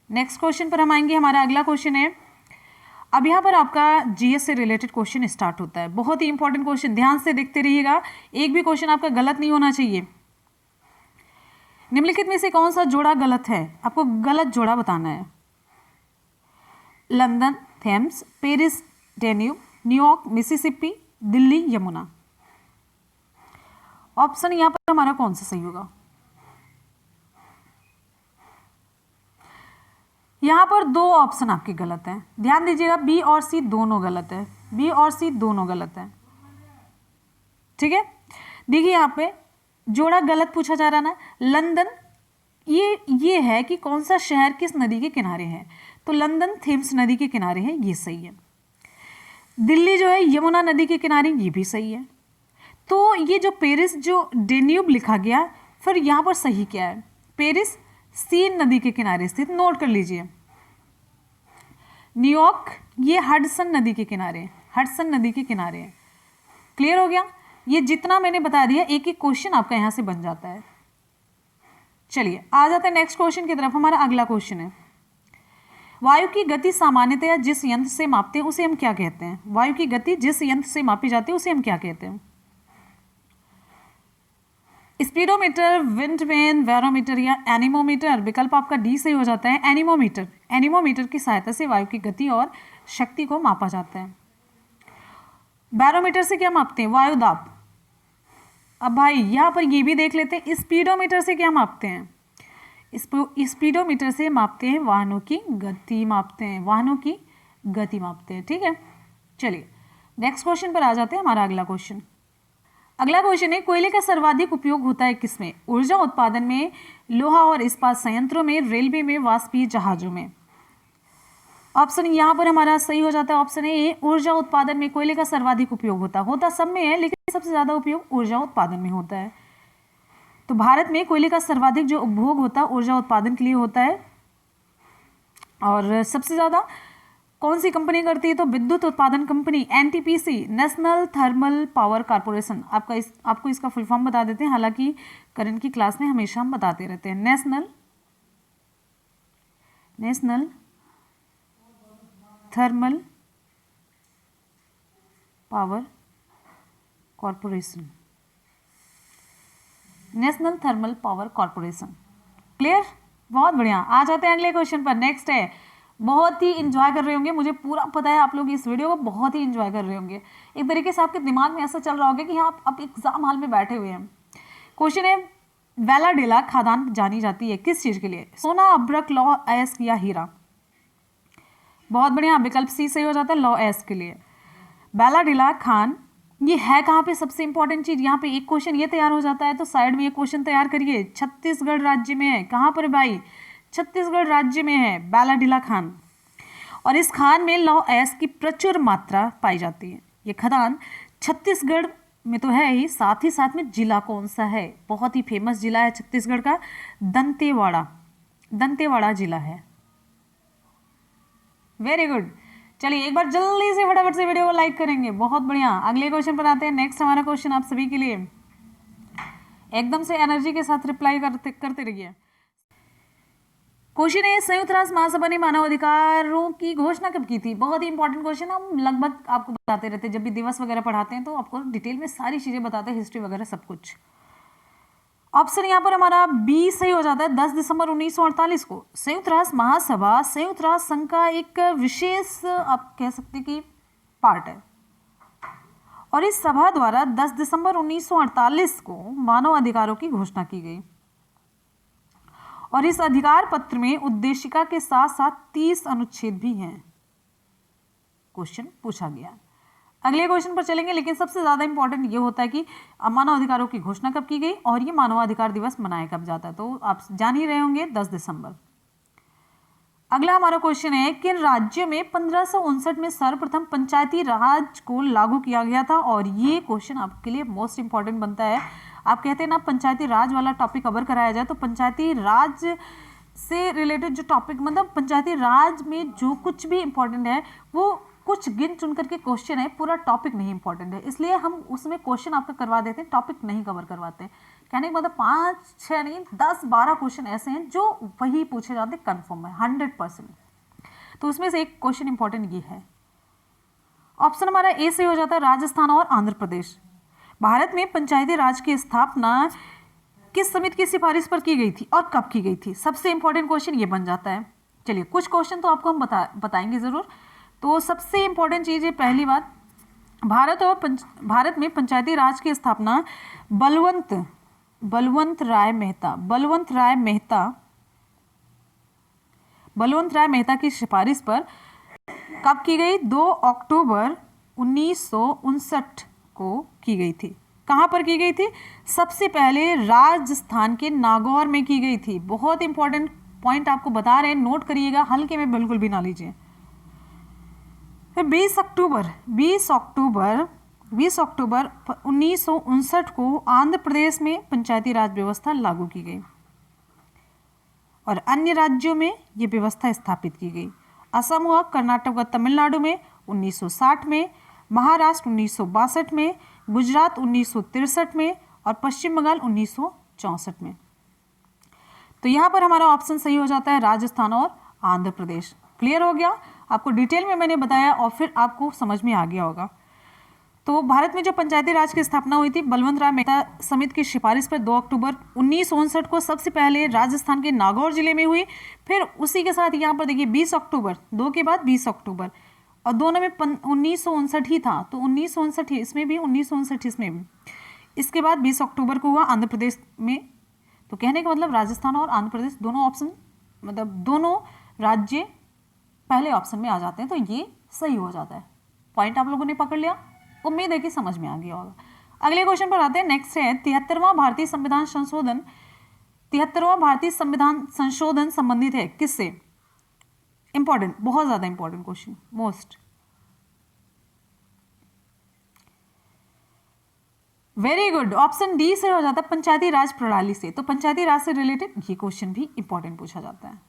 नेक्स्ट क्वेश्चन पर हम आएंगे। हमारा अगला क्वेश्चन है, अब यहाँ पर आपका जीएस से रिलेटेड क्वेश्चन स्टार्ट होता है। बहुत ही इंपॉर्टेंट क्वेश्चन, ध्यान से देखते रहिएगा, एक भी क्वेश्चन आपका गलत नहीं होना चाहिए। निम्नलिखित में से कौन सा जोड़ा गलत है? आपको गलत जोड़ा बताना है। London Thames, Paris Danube, New York Mississippi, Delhi Yamuna. Option यहां पर हमारा कौन सा सही होगा? यहां पर दो ऑप्शन आपके गलत हैं, ध्यान दीजिएगा, बी और सी दोनों गलत है, बी और सी दोनों गलत है। ठीक है, देखिए यहां पे जोड़ा गलत पूछा जा रहा ना। लंदन ये है कि कौन सा शहर किस नदी के किनारे है, तो लंदन थेम्स नदी के किनारे है, ये सही है। दिल्ली जो है यमुना नदी के किनारे, ये भी सही है। तो ये जो पेरिस जो डेन्यूब लिखा गया, फिर यहाँ पर सही क्या है? पेरिस सीन नदी के किनारे स्थित, नोट कर लीजिए। न्यूयॉर्क ये हडसन नदी के किनारे, हडसन नदी के किनारे है। क्लियर हो गया? ये जितना मैंने बता दिया, एक एक क्वेश्चन आपका यहाँ से बन जाता है। चलिए आ जाते हैं नेक्स्ट क्वेश्चन की तरफ। हमारा अगला क्वेश्चन है, वायु की गति सामान्यतया जिस यंत्र से मापते हैं उसे हम क्या कहते हैं? वायु की गति जिस यंत्र से मापी जाती है उसे हम क्या कहते हैं? स्पीडोमीटर, विंडवेन, बैरोमीटर या एनीमोमीटर। विकल्प आपका डी सही हो जाता है, एनीमोमीटर। एनीमोमीटर की सहायता से वायु की गति और शक्ति को मापा जाता है। बैरोमीटर से क्या मापते हैं? वायु दाब। अब भाई यहाँ पर ये भी देख लेते हैं, स्पीडोमीटर से क्या मापते हैं? स्पीडोमीटर से मापते हैं वाहनों की गति, मापते हैं वाहनों की गति मापते हैं। ठीक है, चलिए नेक्स्ट क्वेश्चन पर आ जाते हैं। हमारा अगला क्वेश्चन है, कोयले का सर्वाधिक उपयोग होता है किसमें? ऊर्जा उत्पादन में, लोहा और इस्पात संयंत्रों में, रेलवे में, वाष्पीय जहाजों में। ऑप्शन यहाँ पर हमारा सही हो जाता है, ऑप्शन ए, ऊर्जा उत्पादन में कोयले का सर्वाधिक उपयोग होता सब में है, लेकिन सबसे ज्यादा उपयोग ऊर्जा उत्पादन में होता है। तो भारत में कोयले का सर्वाधिक जो उपभोग होता है ऊर्जा उत्पादन के लिए होता है। और सबसे ज्यादा कौन सी कंपनी करती है? तो विद्युत उत्पादन company, NTPC, national thermal power corporation. आपको इसका फुल फॉर्म बता देते हैं, हालांकि करंट की क्लास में हमेशा हम बताते रहते हैं। National thermal power corporation, national thermal power corporation. Clear? बहुत बढ़िया। आ जाते हैं अगले क्वेश्चन पर। नेक्स्ट है, बहुत ही इंजॉय कर रहे होंगे, मुझे पूरा पता है आप लोग इस वीडियो को बहुत ही इंजॉय कर रहे होंगे। एक तरीके से आपके दिमाग में ऐसा चल रहा होगा कि आप अब एग्जाम हॉल में बैठे हुए हैं। क्वेश्चन है, वेलाडेला खदान जानी जाती है किस चीज के लिए? सोना, अभ्रक, लौह अयस्क या हीरा। बहुत बढ़िया, विकल्प सी सही हो जाता है, लौह अयस्क के लिए। वेलाडेला खान ये है कहाँ पे? सबसे इंपॉर्टेंट चीज यहाँ पे एक क्वेश्चन ये तैयार हो जाता है तो साइड में ये क्वेश्चन तैयार करिए। छत्तीसगढ़ राज्य में है। कहाँ पर भाई? छत्तीसगढ़ राज्य में है बैलाडीला खान। और इस खान में लौह अयस्क की प्रचुर मात्रा पाई जाती है। ये खदान छत्तीसगढ़ में तो है ही, साथ में जिला कौन सा है? बहुत ही फेमस जिला है छत्तीसगढ़ का, दंतेवाड़ा जिला है। Very good. चलिए एक बार जल्दी से फटाफट से वीडियो को लाइक करेंगे। बहुत बढ़िया। अगले क्वेश्चन पर आते हैं। नेक्स्ट हमारा क्वेश्चन आप सभी के लिए, एकदम से एनर्जी के साथ रिप्लाई करते रहिए। क्वेश्चन है, संयुक्त राष्ट्र महासभा ने मानव अधिकारों की घोषणा कब की थी? बहुत ही इंपॉर्टेंट क्वेश्चन, हम लगभग आपको बताते रहते हैं, जब भी दिवस वगैरह पढ़ाते हैं तो आपको डिटेल में सारी चीजें बताते हैं, हिस्ट्री वगैरह सब कुछ। ऑप्शन यहाँ पर हमारा बी सही हो जाता है, 10 दिसंबर 1948 को। संयुक्त राष्ट्र महासभा संयुक्त राष्ट्र संघ का एक विशेष आप कह सकते हैं कि पार्ट है, और इस सभा द्वारा 10 दिसंबर 1948 को मानव अधिकारों की घोषणा की गई। और इस अधिकार पत्र में उद्देशिका के साथ साथ 30 अनुच्छेद भी हैं। क्वेश्चन पूछा गया। अगले क्वेश्चन पर चलेंगे, लेकिन सबसे ज्यादा इंपॉर्टेंट ये होता है कि मानव अधिकारों की घोषणा कब की गई और ये मानवाधिकार दिवस मनाया कब जाता है, तो आप जान ही रहे होंगे 10 दिसंबर। अगला हमारा क्वेश्चन है, किन राज्यों में 1559 में सर्वप्रथम पंचायती राज को लागू किया गया था? और ये क्वेश्चन आपके लिए मोस्ट इंपॉर्टेंट बनता है। आप कहते हैं ना पंचायती राज वाला टॉपिक कवर कराया जाए, तो पंचायती राज से रिलेटेड जो टॉपिक, मतलब पंचायती राज में जो कुछ भी इंपॉर्टेंट है वो कुछ गिन चुन करके क्वेश्चन है, पूरा टॉपिक नहीं इंपॉर्टेंट है, इसलिए हम उसमें क्वेश्चन आपका करवा देते हैं, टॉपिक नहीं कवर करवाते हैं। कहने का मतलब 5-6 नहीं 10-12 क्वेश्चन ऐसे हैं जो वही पूछे जाते हैं, कन्फर्म है 100%। तो उसमें से एक क्वेश्चन इंपॉर्टेंट ये है, ऑप्शन हमारा ए सही हो जाता है, राजस्थान और आंध्र प्रदेश। भारत में पंचायती राज की स्थापना किस समिति की सिफारिश पर की गई थी और कब की गई थी? सबसे इंपॉर्टेंट क्वेश्चन ये बन जाता है। चलिए कुछ क्वेश्चन तो आपको हम बताएंगे जरूर। तो सबसे इंपॉर्टेंट चीज है, पहली बात, भारत में पंचायती राज की स्थापना बलवंत राय मेहता की सिफारिश पर कब की गई? 2 अक्टूबर 1959 को की गई थी। कहां पर की गई थी? सबसे पहले राजस्थान के नागौर में की गई थी। बहुत इंपॉर्टेंट पॉइंट आपको बता रहे हैं, नोट करिएगा, हल्के में बिल्कुल भी ना लीजिए। फिर 20 अक्टूबर 1959 को आंध्र प्रदेश में पंचायती राज व्यवस्था लागू की गई और अन्य राज्यों में ये व्यवस्था स्थापित की गई। असम हुआ, कर्नाटक व तमिलनाडु में 1960 में, महाराष्ट्र 1962 में, गुजरात 1963 में और पश्चिम बंगाल 1964 में। तो यहाँ पर हमारा ऑप्शन सही हो जाता है, राजस्थान और आंध्र प्रदेश। क्लियर हो गया? आपको डिटेल में मैंने बताया और फिर आपको समझ में आ गया होगा। तो भारत में जो पंचायती राज की स्थापना हुई थी बलवंत राय मेहता समिति की सिफारिश पर 2 अक्टूबर 1959 को सबसे पहले राजस्थान के नागौर जिले में हुई। फिर उसी के साथ यहाँ पर देखिए 20 अक्टूबर, 2 के बाद 20 अक्टूबर और दोनों में 1959 ही था, तो 1959 इसमें भी, 1959 इसमें भी। इसके बाद 20 अक्टूबर को हुआ आंध्र प्रदेश में। तो कहने का मतलब राजस्थान और आंध्र प्रदेश दोनों ऑप्शन, मतलब दोनों राज्य पहले ऑप्शन में आ जाते हैं, तो ये सही हो जाता है। पॉइंट आप लोगों ने पकड़ लिया, उम्मीद है कि समझ में आ गया होगा। अगले क्वेश्चन पर आते हैं। नेक्स्ट है 73वां भारतीय संविधान संशोधन संबंधित है किससे? इंपॉर्टेंट, बहुत ज्यादा important question, most very good. Option D से हो जाता है, पंचायती राज प्रणाली से। तो पंचायती राज से रिलेटेड ये क्वेश्चन भी इंपॉर्टेंट पूछा जाता है।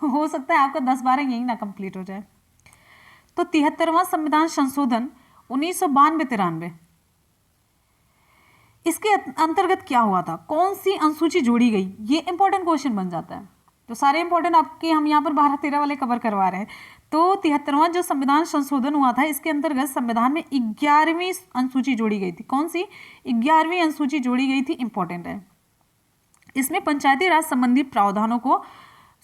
हो सकता है आपका 10-12 यही ना कंप्लीट हो जाए। तो 73वां संविधान संशोधन 1992-93, इसके अंतर्गत क्या हुआ था? कौन सी अनुसूची जोड़ी गई? ये इंपॉर्टेंट क्वेश्चन बन जाता है। तो सारे इंपॉर्टेंट आपके हम यहाँ पर 12-13 वाले कवर करवा रहे हैं। तो 73वां जो संविधान संशोधन हुआ था, इसके अंतर्गत संविधान में 11वीं अनुसूची जोड़ी गई थी। कौन सी? 11वीं अनुसूची जोड़ी गई थी, इंपॉर्टेंट है। इसमें पंचायती राज संबंधी प्रावधानों को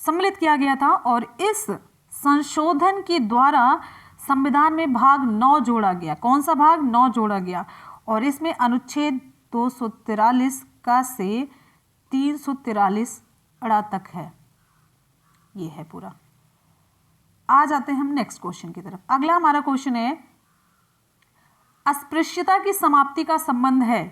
सम्मिलित किया गया था और इस संशोधन के द्वारा संविधान में भाग 9 जोड़ा गया। कौन सा भाग? 9 जोड़ा गया और इसमें अनुच्छेद 243 का से 343 अड़ा तक है। ये है पूरा। आ जाते हैं हम नेक्स्ट क्वेश्चन की तरफ। अगला हमारा क्वेश्चन है, अस्पृश्यता की समाप्ति का संबंध है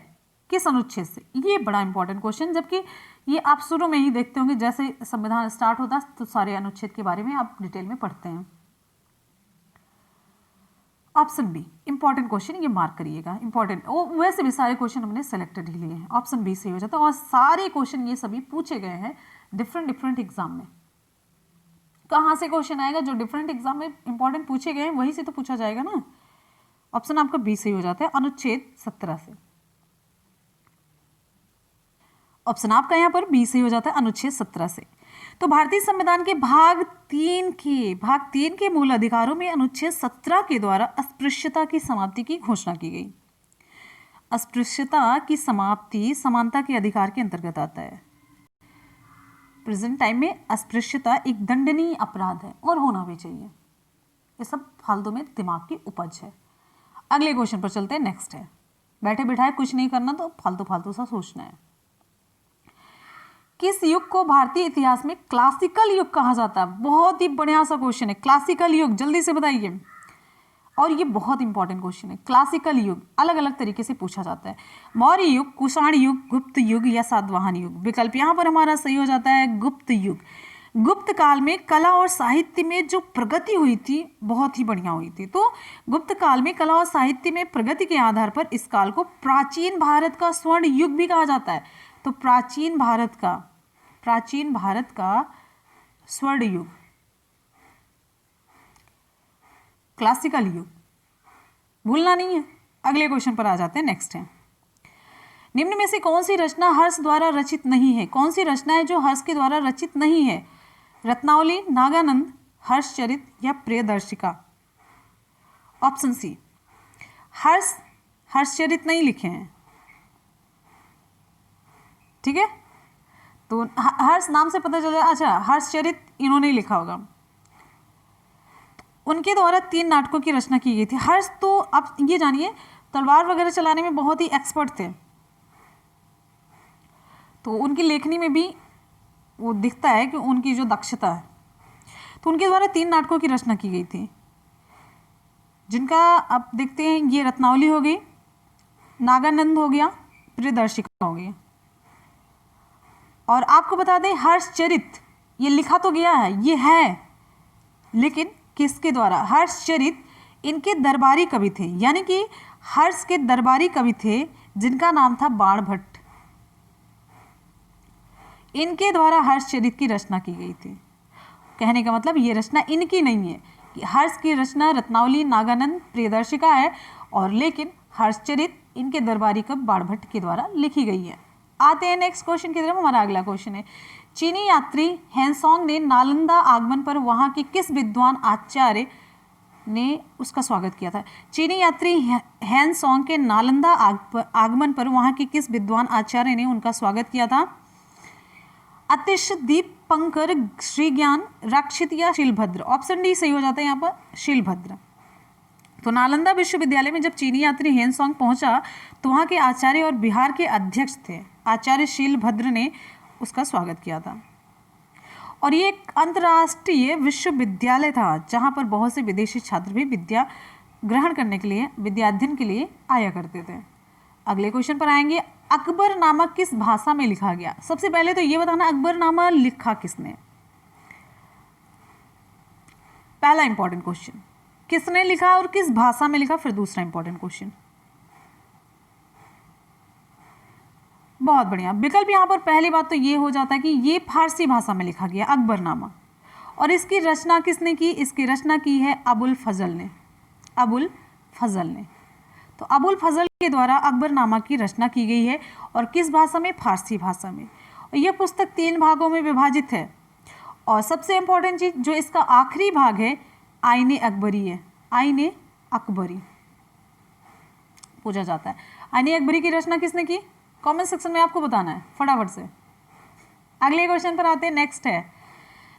किस अनुच्छेद से? ये बड़ा इंपॉर्टेंट क्वेश्चन, जबकि ये आप शुरू में ही देखते होंगे, जैसे संविधान स्टार्ट होता है तो सारे अनुच्छेद के बारे में आप डिटेल में पढ़ते हैं। ऑप्शन बी इंपॉर्टेंट क्वेश्चन, ये मार्क करिएगा, इंपॉर्टेंट। वैसे भी सारे क्वेश्चन हमने सेलेक्टेड ही लिए हैं, ऑप्शन बी सही हो जाता है। और सारे क्वेश्चन ये सभी पूछे गए हैं डिफरेंट एग्जाम में। कहाँ से क्वेश्चन आएगा? जो डिफरेंट एग्जाम में इंपॉर्टेंट पूछे गए हैं वहीं से तो पूछा जाएगा ना। ऑप्शन आपका बी सही हो जाता है, अनुच्छेद 17 से। ऑप्शन आपका यहाँ पर बी सही हो जाता है, अनुच्छेद 17 से। तो भारतीय संविधान के भाग 3 के मूल अधिकारों में अनुच्छेद 17 के द्वारा अस्पृश्यता की समाप्ति की घोषणा की गई। अस्पृश्यता की समाप्ति समानता के अधिकार के अंतर्गत आता है। प्रेजेंट टाइम में अस्पृश्यता एक दंडनीय अपराध है और होना भी चाहिए। ये सब फालतू में दिमाग की उपज है। अगले क्वेश्चन पर चलते हैं। नेक्स्ट है, बैठे बिठाए कुछ नहीं करना, तो फालतू सा सोचना है। किस युग को भारतीय इतिहास में क्लासिकल युग कहा जाता है? बहुत ही बढ़िया सा क्वेश्चन है। क्लासिकल युग जल्दी से बताइए। और ये बहुत इंपॉर्टेंट क्वेश्चन है। क्लासिकल युग अलग अलग तरीके से पूछा जाता है। मौर्य युग, कुषाण युग, गुप्त युग या सातवाहन युग। विकल्प यहाँ पर हमारा सही हो जाता है, गुप्त युग। गुप्त काल में कला और साहित्य में जो प्रगति हुई थी बहुत ही बढ़िया हुई थी। तो गुप्त काल में कला और साहित्य में प्रगति के आधार पर इस काल को प्राचीन भारत का स्वर्ण युग भी कहा जाता है। तो प्राचीन भारत का स्वर्ण युग, क्लासिकल युग, भूलना नहीं है। अगले क्वेश्चन पर आ जाते हैं। नेक्स्ट है, निम्न में से कौन सी रचना हर्ष द्वारा रचित नहीं है? कौन सी रचना है जो हर्ष के द्वारा रचित नहीं है? रत्नावली, नागानंद, हर्षचरित या प्रियदर्शिका। ऑप्शन सी, हर्षचरित नहीं लिखे हैं, ठीक है। तो हर्ष नाम से पता चला, अच्छा हर्षचरित इन्होंने ही लिखा होगा। उनके द्वारा 3 नाटकों की रचना की गई थी। हर्ष तो आप ये जानिए तलवार वगैरह चलाने में बहुत ही एक्सपर्ट थे, तो उनकी लेखनी में भी वो दिखता है कि उनकी जो दक्षता है। तो उनके द्वारा 3 नाटकों की रचना की गई थी, जिनका आप देखते हैं ये रत्नावली हो गई, नागानंद हो गया, प्रियदर्शिका हो गई। और आपको बता दें हर्षचरित ये लिखा तो गया है, ये है, लेकिन किसके द्वारा? हर्षचरित इनके दरबारी कवि थे, यानी कि हर्ष के दरबारी कवि थे जिनका नाम था बाणभट्ट, इनके द्वारा हर्षचरित की रचना की गई थी। कहने का मतलब ये रचना इनकी नहीं है, कि हर्ष की रचना रत्नावली, नागानंद, प्रियदर्शिका है, और लेकिन हर्षचरित इनके दरबारी कवि बाणभट्ट के द्वारा लिखी गई है। आते हैं नेक्स्ट क्वेश्चन की तरफ। हमारा अगला क्वेश्चन है, चीनी यात्री हेनसोंग ने नालंदा आगमन पर वहां के किस विद्वान आचार्य ने उसका स्वागत किया था? चीनी यात्री हेनसोंग के नालंदा आगमन पर वहां के किस विद्वान आचार्य ने उनका स्वागत किया था? अतिश, दीपंकर, श्रीज्ञान, रक्षित या शीलभद्र? ऑप्शन डी सही हो जाता है यहाँ पर, शीलभद्र। तो नालंदा विश्वविद्यालय में जब चीनी यात्री हेनसोंग पहुंचा तो वहाँ के आचार्य और बिहार के अध्यक्ष थे आचार्य शीलभद्र ने उसका स्वागत किया था। और ये एक अंतर्राष्ट्रीय विश्वविद्यालय था जहाँ पर बहुत से विदेशी छात्र भी विद्या ग्रहण करने के लिए, विद्या अध्ययन के लिए आया करते थे। अगले क्वेश्चन पर आएंगे, अकबरनामा किस भाषा में लिखा गया? सबसे पहले तो ये बताना अकबरनामा लिखा किसने? पहला इंपॉर्टेंट क्वेश्चन, किसने लिखा और किस भाषा में लिखा? फिर दूसरा इंपॉर्टेंट क्वेश्चन। बहुत बढ़िया। विकल्प यहाँ पर पहली बात तो ये हो जाता है कि ये फारसी भाषा में लिखा गया अकबरनामा, और इसकी रचना किसने की? इसकी रचना की है अबुल फजल ने, अबुल फजल ने। तो अबुल फजल के द्वारा अकबरनामा की रचना की गई है, और किस भाषा में? फारसी भाषा में। और यह पुस्तक 3 भागों में विभाजित है, और सबसे इंपॉर्टेंट चीज जो इसका आखिरी भाग है आईने अकबरी है, आईने अकबरी पूछा जाता है। आईने अकबरी की रचना किसने की? कमेंट सेक्शन में आपको बताना है फटाफट से। अगले क्वेश्चन पर आते हैं। नेक्स्ट है,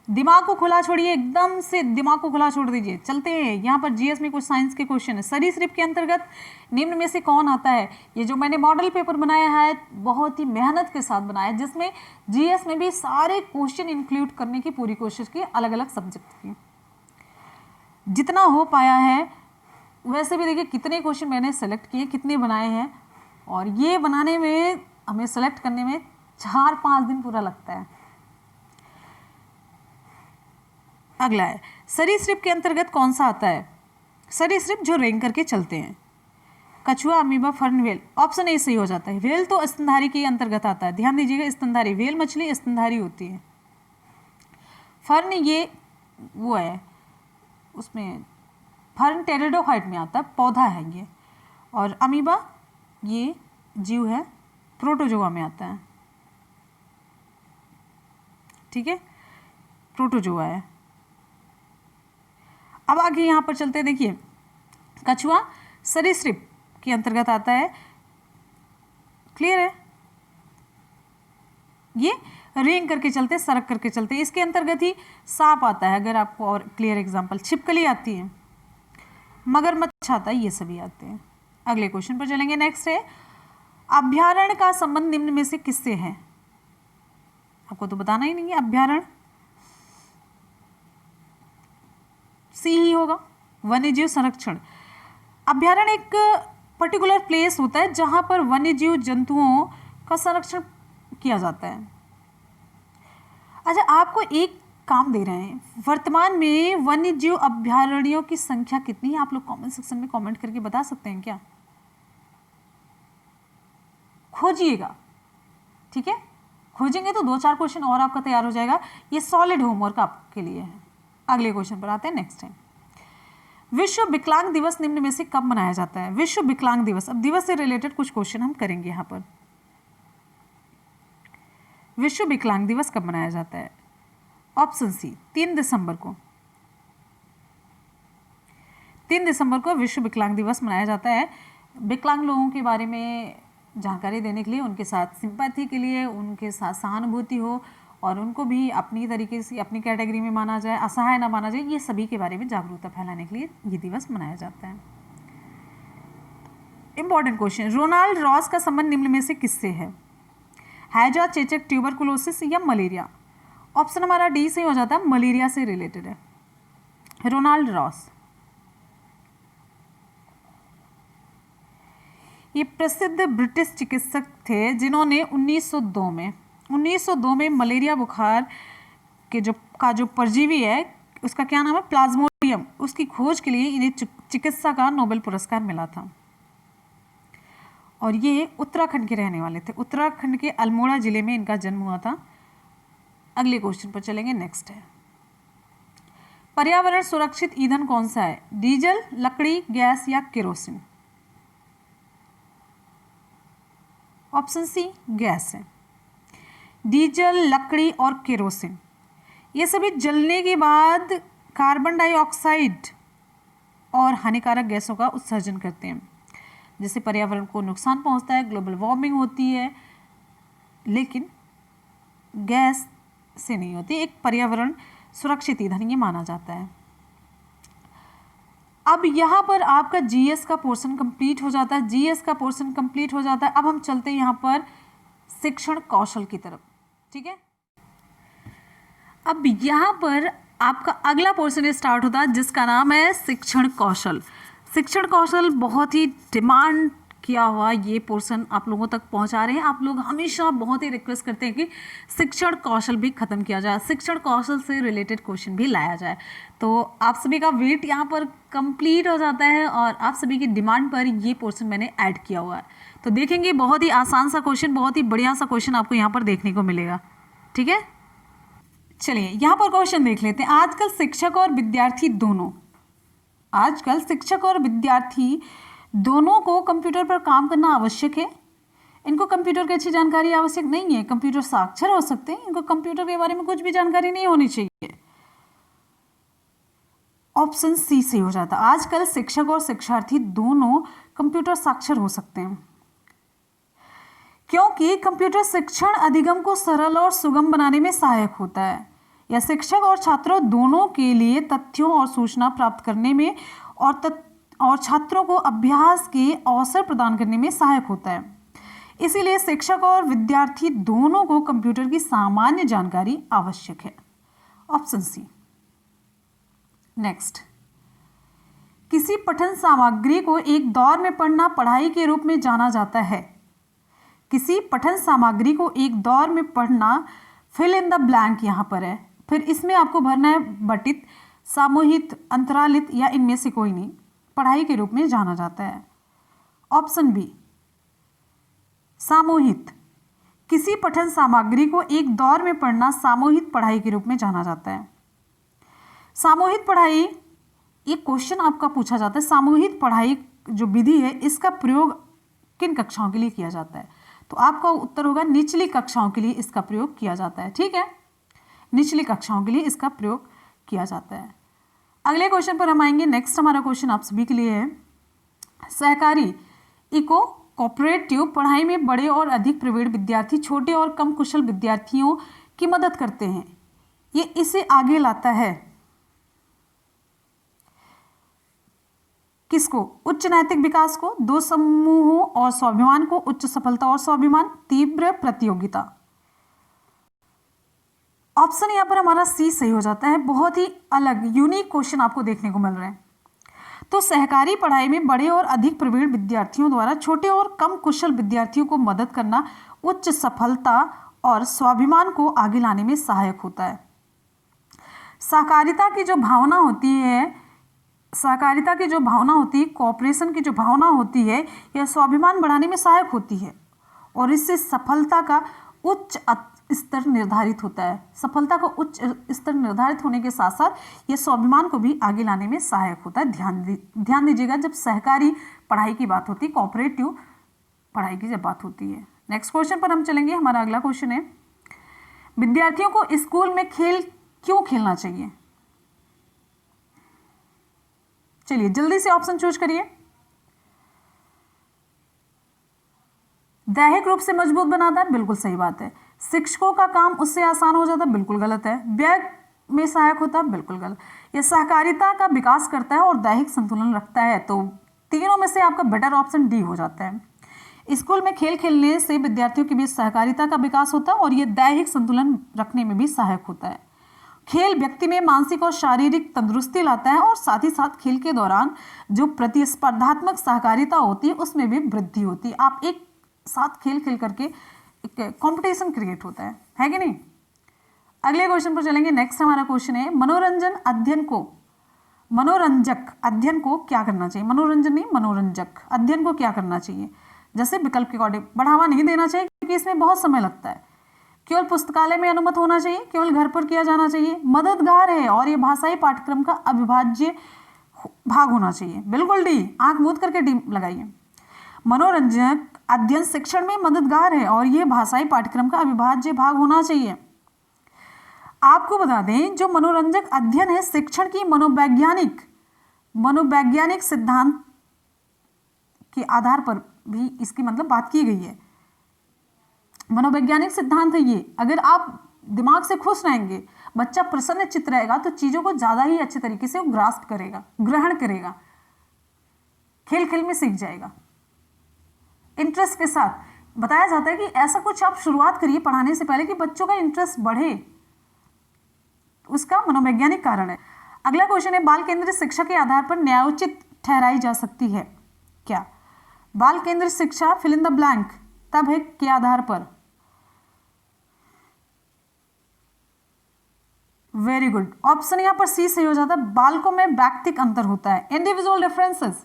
दिमाग को खुला छोड़िए, एकदम से दिमाग को खुला छोड़ दीजिए। चलते हैं यहाँ पर जीएस में कुछ साइंस के क्वेश्चन है। सरीसृप के अंतर्गत निम्न में से कौन आता है? ये जो मैंने मॉडल पेपर बनाया है बहुत ही मेहनत के साथ बनाया है, जिसमें जीएस में भी सारे क्वेश्चन इंक्लूड करने की पूरी कोशिश की, अलग अलग सब्जेक्ट की जितना हो पाया है। वैसे भी देखिए कितने क्वेश्चन मैंने सेलेक्ट किए, कितने बनाए हैं, और ये बनाने में हमें सेलेक्ट करने में 4-5 दिन पूरा लगता है। अगला है, सरीसृप के अंतर्गत कौन सा आता है? सरीसृप जो रेंग करके चलते हैं, कछुआ, amoeba, fern, whale. Option A सही हो जाता है। व्हेल तो स्तनधारी के अंतर्गत आता है, ध्यान दीजिएगा, स्तनधारी। व्हेल मछली स्तनधारी होती है। फर्न ये वो है, उसमें फर्न टेरिडोफाइट में आता है, पौधा है ये। और अमीबा ये जीव है, प्रोटोजोआ में आता है, ठीक है, प्रोटोजोआ है। अब आगे यहाँ पर चलते हैं। देखिए कछुआ सरीसृप के अंतर्गत आता है, क्लियर है। ये रेंग करके चलते, सरक करके चलते, इसके अंतर्गत ही सांप आता है। अगर आपको और क्लियर एग्जांपल, छिपकली आती है, मगरमच्छ आता है, ये सभी आते हैं। अगले क्वेश्चन पर चलेंगे। नेक्स्ट है, अभ्यारण्य का संबंध निम्न में से किससे है? आपको तो बताना ही नहीं है। अभ्यारण्य सी ही होगा, वन्यजीव संरक्षण। अभ्यारण्य एक पर्टिकुलर प्लेस होता है जहां पर वन्यजीव जंतुओं का संरक्षण किया जाता है। अच्छा, आपको एक काम दे रहे हैं, वर्तमान में वन्यजीव अभ्यारण्यों की संख्या कितनी है? आप लोग कमेंट सेक्शन में कमेंट करके बता सकते हैं क्या? खोजिएगा, ठीक है, खोजेंगे तो 2-4 क्वेश्चन और आपका तैयार हो जाएगा। ये सॉलिड होमवर्क आपके लिए है। अगले क्वेश्चन पर आते हैं। नेक्स्ट है, विश्व विकलांग दिवस निम्न में से कब मनाया जाता है? विश्व विकलांग दिवस, अब दिवस से रिलेटेड कुछ क्वेश्चन हम करेंगे यहाँ पर। विश्व विकलांग दिवस कब मनाया जाता है? ऑप्शन सी 3 दिसंबर को। 3 दिसंबर को विश्व विकलांग दिवस मनाया जाता है। विकलांग लोगों के बारे में जानकारी देने के लिए, उनके साथ सिंपैथी के लिए, उनके साथ सहानुभूति हो और उनको भी अपनी तरीके से अपनी कैटेगरी में माना जाए, असहाय ना माना जाए, ये सभी के बारे में जागरूकता फैलाने के लिए ये दिवस मनाया जाता है। इंपॉर्टेंट क्वेश्चन, रोनाल्ड रॉस का संबंध निम्न में से किससे है? हैजा, चेचक, ट्यूबरकुलोसिस या मलेरिया? ऑप्शन हमारा डी से हो जाता है, मलेरिया से रिलेटेड है। रोनाल्ड रॉस ये प्रसिद्ध ब्रिटिश चिकित्सक थे जिन्होंने 1902 में मलेरिया बुखार के जो परजीवी है उसका क्या नाम है, प्लाज्मोडियम, उसकी खोज के लिए इन्हें चिकित्सा का नोबेल पुरस्कार मिला था। और ये उत्तराखंड के रहने वाले थे। उत्तराखंड के अल्मोड़ा जिले में इनका जन्म हुआ था। अगले क्वेश्चन पर चलेंगे, नेक्स्ट है, पर्यावरण सुरक्षित ईंधन कौन सा है? डीजल, लकड़ी, गैस या केरोसिन? ऑप्शन सी गैस है। डीजल, लकड़ी और केरोसिन ये सभी जलने के बाद कार्बन डाइऑक्साइड और हानिकारक गैसों का उत्सर्जन करते हैं, जिससे पर्यावरण को नुकसान पहुंचता है, ग्लोबल वार्मिंग होती है, लेकिन गैस से नहीं होती। एक पर्यावरण सुरक्षित ईंधन ये माना जाता है। अब यहाँ पर आपका जीएस का पोर्शन कंप्लीट हो जाता है। जीएस का पोर्शन कंप्लीट हो जाता है। अब हम चलते हैं यहाँ पर शिक्षण कौशल की तरफ, ठीक है। अब यहाँ पर आपका अगला पोर्शन स्टार्ट होता है जिसका नाम है शिक्षण कौशल। शिक्षण कौशल बहुत ही डिमांड किया हुआ ये पोर्शन आप लोगों तक पहुंचा रहे हैं। आप लोग हमेशा बहुत ही रिक्वेस्ट करते हैं कि शिक्षण कौशल भी खत्म किया जाए, शिक्षण कौशल से रिलेटेड क्वेश्चन भी लाया जाए। तो आप सभी का वेट यहाँ पर कंप्लीट हो जाता है और आप सभी की डिमांड पर ये पोर्शन मैंने ऐड किया हुआ है। तो देखेंगे बहुत ही आसान सा क्वेश्चन, बहुत ही बढ़िया सा क्वेश्चन आपको यहाँ पर देखने को मिलेगा, ठीक है। चलिए यहाँ पर क्वेश्चन देख लेते हैं। आजकल शिक्षक और विद्यार्थी दोनों को कंप्यूटर पर काम करना आवश्यक है। इनको कंप्यूटर की अच्छी जानकारी आवश्यक नहीं है, कंप्यूटर साक्षर हो सकते हैं, इनको कंप्यूटर के बारे में कुछ भी जानकारी नहीं होनी चाहिए। ऑप्शन सी से हो जाता। आजकल शिक्षक और शिक्षार्थी दोनों कंप्यूटर साक्षर हो सकते हैं, क्योंकि कंप्यूटर शिक्षण अधिगम को सरल और सुगम बनाने में सहायक होता है। यह शिक्षक और छात्रों दोनों के लिए तथ्यों और सूचना प्राप्त करने में और छात्रों को अभ्यास के अवसर प्रदान करने में सहायक होता है। इसीलिए शिक्षक और विद्यार्थी दोनों को कंप्यूटर की सामान्य जानकारी आवश्यक है। Option C. नेक्स्ट, किसी पठन सामग्री को एक दौर में पढ़ना पढ़ाई के रूप में जाना जाता है। किसी पठन सामग्री को एक दौर में पढ़ना, फिल इन द ब्लैंक यहाँ पर है, फिर इसमें आपको भरना है बटित, सामूहिक, अंतरालित या इनमें से कोई नहीं, पढ़ाई के रूप में जाना जाता है। ऑप्शन बी सामूहिक। किसी पठन सामग्री को एक दौर में पढ़ना सामूहिक पढ़ाई के रूप में जाना जाता है। सामूहिक पढ़ाई, ये क्वेश्चन आपका पूछा जाता है, सामूहिक पढ़ाई जो विधि है इसका प्रयोग किन कक्षाओं के लिए किया जाता है? तो आपका उत्तर होगा निचली कक्षाओं के लिए इसका प्रयोग किया जाता है, ठीक है। निचली कक्षाओं के लिए इसका प्रयोग किया जाता है। अगले क्वेश्चन पर हम आएंगे। नेक्स्ट हमारा क्वेश्चन आप सभी के लिए है, सहकारी इको कोऑपरेटिव पढ़ाई में बड़े और अधिक प्रवीण विद्यार्थी छोटे और कम कुशल विद्यार्थियों की मदद करते हैं। ये इसे आगे लाता है किसको? उच्च नैतिक विकास को, दो समूहों और स्वाभिमान को, उच्च सफलता और स्वाभिमान, तीव्र प्रतियोगिता। ऑप्शन यहाँ पर हमारा सी सही हो जाता है। बहुत ही अलग यूनिक क्वेश्चन आपको देखने को मिल रहे हैं। तो सहकारी पढ़ाई में बड़े और अधिक प्रवीण विद्यार्थियों द्वारा छोटे और कम कुशल विद्यार्थियों को मदद करना उच्च सफलता और स्वाभिमान को आगे लाने में सहायक होता है। सहकारिता की जो भावना होती है, कोऑपरेशन की जो भावना होती है, यह स्वाभिमान बढ़ाने में सहायक होती है और इससे सफलता का उच्च स्तर निर्धारित होता है। सफलता का उच्च स्तर निर्धारित होने के साथ साथ यह स्वाभिमान को भी आगे लाने में सहायक होता है। ध्यान दीजिएगा जब सहकारी पढ़ाई की बात होती है, कोऑपरेटिव पढ़ाई की जब बात होती है। नेक्स्ट क्वेश्चन पर हम चलेंगे। हमारा अगला क्वेश्चन है, विद्यार्थियों को स्कूल में खेल क्यों खेलना चाहिए? चलिए जल्दी से ऑप्शन चूज करिए। दैहिक रूप से मजबूत बनाता है, बिल्कुल सही बात है। शिक्षकों का काम उससे आसान हो जाता है, बिल्कुल गलत है। व्यय में सहायक होता है, बिल्कुल गलत। यह सहकारिता का विकास करता है और दैहिक संतुलन रखता है। तो तीनों में से आपका बेटर ऑप्शन डी हो जाता है। स्कूल में खेल खेलने से विद्यार्थियों के बीच सहकारिता का विकास होता है और यह दैहिक संतुलन रखने में भी सहायक होता है। खेल व्यक्ति में मानसिक और शारीरिक तंदुरुस्ती लाता है और साथ ही साथ खेल के दौरान जो प्रतिस्पर्धात्मक सहकारिता होती है उसमें भी वृद्धि होती है। आप एक साथ खेल खेल करके एक कंपटीशन क्रिएट होता है कि नहीं। अगले क्वेश्चन पर चलेंगे। नेक्स्ट हमारा क्वेश्चन है मनोरंजक अध्ययन को क्या करना चाहिए। मनोरंजन नहीं, मनोरंजक अध्ययन को क्या करना चाहिए। जैसे विकल्प के अकॉर्डिंग बढ़ावा नहीं देना चाहिए क्योंकि इसमें बहुत समय लगता है। केवल पुस्तकालय में अनुमत होना चाहिए, केवल घर पर किया जाना चाहिए, मददगार है और ये भाषाई पाठ्यक्रम का अविभाज्य भाग होना चाहिए। बिल्कुल डी, आंख मूंद करके डी लगाइए। मनोरंजक अध्ययन शिक्षण में मददगार है और यह भाषाई पाठ्यक्रम का अविभाज्य भाग होना चाहिए। आपको बता दें जो मनोरंजक अध्ययन है शिक्षण की मनोवैज्ञानिक सिद्धांत के आधार पर भी इसकी मतलब बात की गई है। मनोवैज्ञानिक सिद्धांत है ये। अगर आप दिमाग से खुश रहेंगे, बच्चा प्रसन्नचित्त रहेगा तो चीजों को ज्यादा ही अच्छे तरीके से वो ग्रास्प करेगा, ग्रहण करेगा, खेल खेल में सीख जाएगा। इंटरेस्ट के साथ बताया जाता है कि ऐसा कुछ आप शुरुआत करिए पढ़ाने से पहले कि बच्चों का इंटरेस्ट बढ़े, उसका मनोवैज्ञानिक कारण है। अगला क्वेश्चन है बाल केंद्रित शिक्षा के आधार पर न्यायोचित ठहराई जा सकती है क्या। बाल केंद्रित शिक्षा फिल इन द ब्लैंक तब है के आधार पर। वेरी गुड, ऑप्शन यहां पर सी सही हो जाता है। बालकों में व्यक्तिक अंतर होता है, इंडिविजुअल डिफरेंसेस।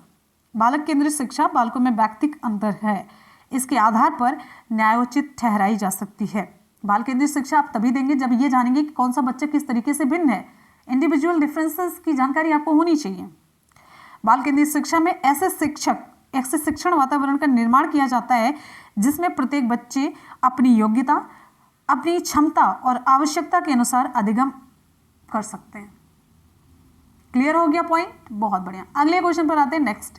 बालक केंद्रित शिक्षा बालकों में व्यक्तिक अंतर है, इसके आधार पर न्यायोचित ठहराई जा सकती है। बाल केंद्रित शिक्षा आप तभी देंगे जब ये जानेंगे कि कौन सा बच्चा किस तरीके से भिन्न है। इंडिविजुअल डिफरेंसेस की जानकारी आपको होनी चाहिए। बाल केंद्रित शिक्षा में ऐसे शिक्षण वातावरण का निर्माण किया जाता है जिसमें प्रत्येक बच्चे अपनी योग्यता, अपनी क्षमता और आवश्यकता के अनुसार अधिगम कर सकते हैं। क्लियर हो गया पॉइंट, बहुत बढ़िया। अगले क्वेश्चन पर आते हैं नेक्स्ट।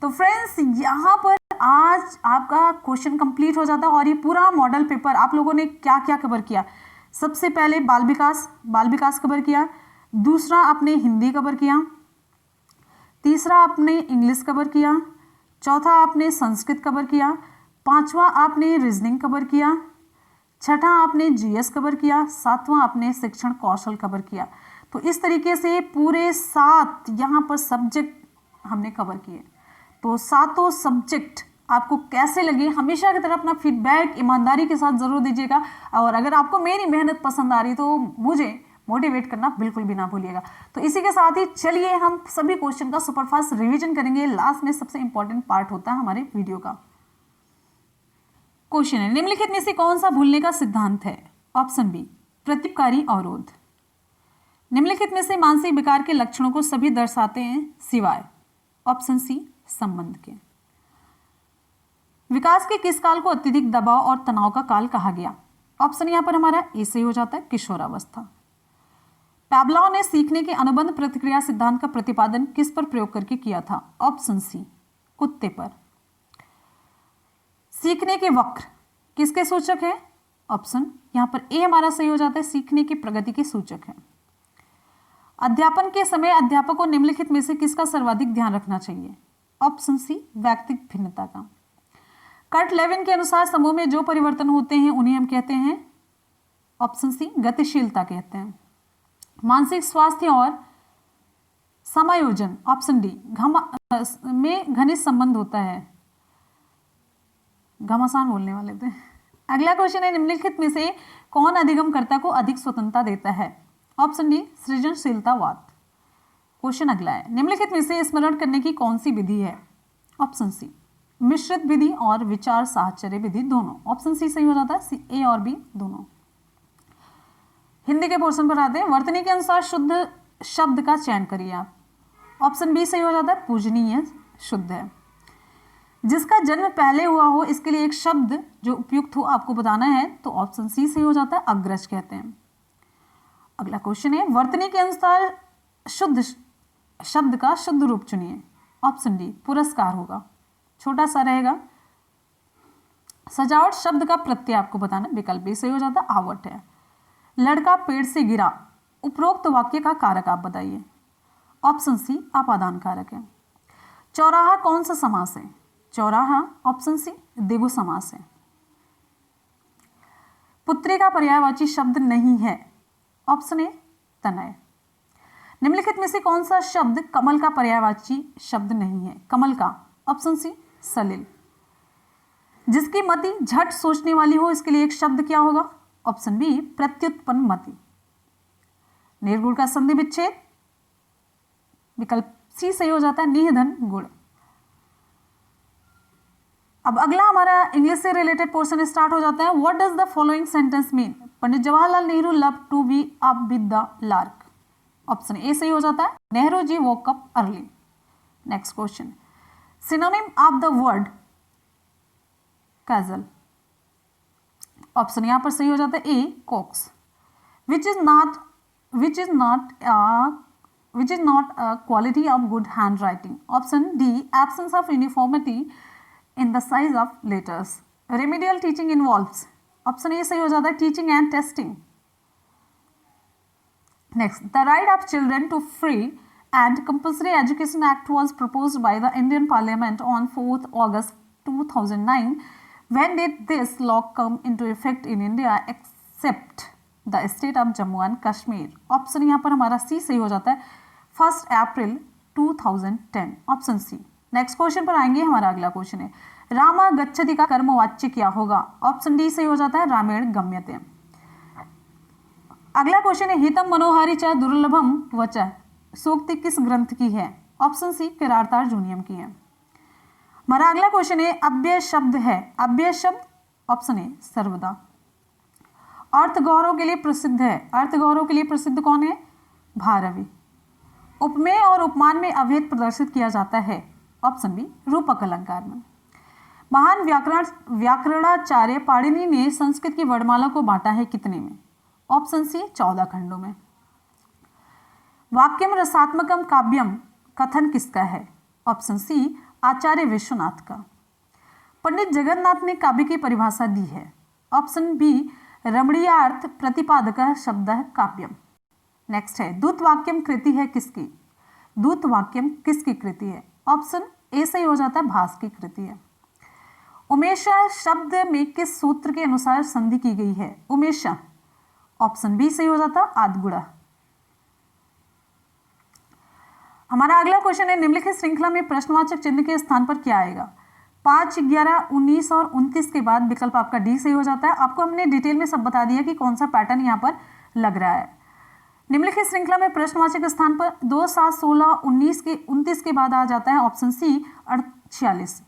तो फ्रेंड्स यहाँ पर आज आपका क्वेश्चन कंप्लीट हो जाता है और ये पूरा मॉडल पेपर आप लोगों ने क्या क्या कवर किया। सबसे पहले बाल विकास कवर किया, दूसरा आपने हिंदी कवर किया, तीसरा आपने इंग्लिश कवर किया, चौथा आपने संस्कृत कवर किया, पांचवा आपने रीजनिंग कवर किया, छठा आपने जीएस कवर किया, सातवां आपने शिक्षण कौशल कवर किया। तो इस तरीके से पूरे 7 यहाँ पर सब्जेक्ट हमने कवर किए। तो सातों सब्जेक्ट आपको कैसे लगे, हमेशा की तरह अपना फीडबैक ईमानदारी के साथ जरूर दीजिएगा। और अगर आपको मेरी मेहनत पसंद आ रही तो मुझे मोटिवेट करना बिल्कुल भी ना भूलिएगा। तो इसी के साथ ही चलिए हम सभी क्वेश्चन का सुपरफास्ट रिवीजन करेंगे। लास्ट में सबसे इंपॉर्टेंट पार्ट होता है हमारे वीडियो का। क्वेश्चन है निम्नलिखित में से कौन सा भूलने का सिद्धांत है। ऑप्शन बी प्रतिपकारी अवरोध। निम्नलिखित में से मानसिक विकार के लक्षणों को सभी दर्शाते हैं सिवाय। ऑप्शन सी संबंध के। विकास के किस काल को अत्यधिक दबाव और तनाव का काल कहा गया। ऑप्शन यहां पर हमारा ए सही हो जाता है, किशोरावस्था। पैब्लाव ने सीखने के अनुबंध प्रतिक्रिया सिद्धांत का प्रतिपादन किस पर प्रयोग करके किया था। ऑप्शन सी कुत्ते पर। सीखने के वक्र किसके सूचक है। ऑप्शन यहां पर ए हमारा सही हो जाता है, सीखने की प्रगति के सूचक है। अध्यापन के समय अध्यापक को निम्नलिखित में से किसका सर्वाधिक ध्यान रखना चाहिए। ऑप्शन सी व्यक्तिगत भिन्नता का। कर्ट लेविन के अनुसार समूह में जो परिवर्तन होते हैं उन्हें हम कहते हैं। ऑप्शन सी गतिशीलता कहते हैं। मानसिक स्वास्थ्य और समायोजन। ऑप्शन डी में घनिष्ठ संबंध होता है। घमासान बोलने वाले थे। अगला क्वेश्चन है निम्नलिखित में से कौन अधिगमकर्ता को अधिक स्वतंत्रता देता है। Option D सृजनशीलतावाद। क्वेश्चन अगला है निम्नलिखित में से स्मरण करने की कौन सी विधि है। ऑप्शन सी मिश्रित विधि और विचार साहचर्य विधि दोनों। ऑप्शन सी सही हो जाता है, ए और बी दोनों। हिंदी के पोर्शन पर आते हैं। वर्तनी के अनुसार शुद्ध शब्द का चयन करिए आप। ऑप्शन बी सही हो जाता है, पूजनीय शुद्ध है। जिसका जन्म पहले हुआ हो इसके लिए एक शब्द जो उपयुक्त हो आपको बताना है, तो ऑप्शन सी सही हो जाता है, अग्रज कहते हैं। अगला क्वेश्चन है वर्तनी के अनुसार शुद्ध शब्द का शुद्ध रूप चुनिए। ऑप्शन डी पुरस्कार होगा, छोटा सा रहेगा। सजावट शब्द का प्रत्यय आपको बताना, विकल्प बी सही हो जाता, आवट है। लड़का पेड़ से गिरा, उपरोक्त वाक्य का कारक आप बताइए। ऑप्शन सी अपादान कारक है। चौराहा कौन सा समास है? चौराहा ऑप्शन सी द्विगु समास है। पुत्री का पर्यायवाची शब्द नहीं है, ऑप्शन ए तनय। निम्नलिखित में से कौन सा शब्द कमल का पर्यायवाची शब्द नहीं है? कमल का, ऑप्शन सी सलिल। जिसकी मति झट सोचने वाली हो, इसके लिए एक शब्द क्या होगा? ऑप्शन बी प्रत्युत्पन्न मति। निर्गुण का संधि विच्छेद, विकल्प सी सही हो जाता है, निधन गुण। अब अगला हमारा इंग्लिश से रिलेटेड पोर्शन स्टार्ट हो जाता है। What does the following sentence mean? Pandit Jawaharlal Nehru love to be up with the lark. Option A सही हो जाता है, Nehru ji woke up early. Next question, synonym of the word cajole. Option यहां पर सही हो जाता है A coax. Which is not a quality of good handwriting. Option D absence of uniformity in the size of letters. Remedial teaching involves. Option A सही हो जाता है teaching and testing. Next, the right of children to free and compulsory education act was proposed by the Indian Parliament on 4th August 2009. When did this law come into effect in India except the state of Jammu and Kashmir? Option यहाँ पर हमारा सी सही हो जाता है, 1 April 2010, option C. Next question पर आएंगे, हमारा अगला क्वेश्चन है रामा गच्छति का कर्मवाच्य क्या होगा? ऑप्शन डी सही हो जाता है, रामेण गम्यते। अगला क्वेश्चन है हितम मनोहारी च दुर्लभम वच सूक्ति किस ग्रंथ की है? ऑप्शन सी किरातार्जुनीयम की है। हमारा अगला क्वेश्चन है अव्यय शब्द है, अव्यय शब्द, ऑप्शन ए सर्वदा। अर्थ गौरव के लिए प्रसिद्ध है, अर्थ गौरव के लिए प्रसिद्ध कौन है? भारवी। उपमेय और उपमान में अभेद प्रदर्शित किया जाता है, ऑप्शन बी रूपक अलंकार में। महान व्याकरणाचार्य पाणिनि ने संस्कृत की वर्णमाला को बांटा है कितने में? ऑप्शन सी 14 खंडों में। वाक्यम रसात्मकम काव्यम कथन किसका है? ऑप्शन सी आचार्य विश्वनाथ का। पंडित जगन्नाथ ने काव्य की परिभाषा दी है, ऑप्शन बी रमणीयार्थ प्रतिपादक शब्द काव्यम। नेक्स्ट है दूत वाक्यम कृति है किसकी? दूत वाक्यम किसकी कृति है? ऑप्शन ए सही हो जाता है, भास की कृति है। उमेशा शब्द में किस सूत्र के अनुसार संधि की गई है? उमेशा, ऑप्शन बी सही हो जाता, आदगुड़ा। हमारा अगला क्वेश्चन है निम्नलिखित श्रृंखला में प्रश्नवाचक चिन्ह के स्थान पर क्या आएगा? 5, 11, 19 और 29 के बाद विकल्प आपका डी सही हो जाता है। आपको हमने डिटेल में सब बता दिया कि कौन सा पैटर्न यहाँ पर लग रहा है। निम्नलिखित श्रृंखला में प्रश्नवाचक स्थान पर 2, 7, 16, 19 के 29 के बाद आ जाता है ऑप्शन सी 46।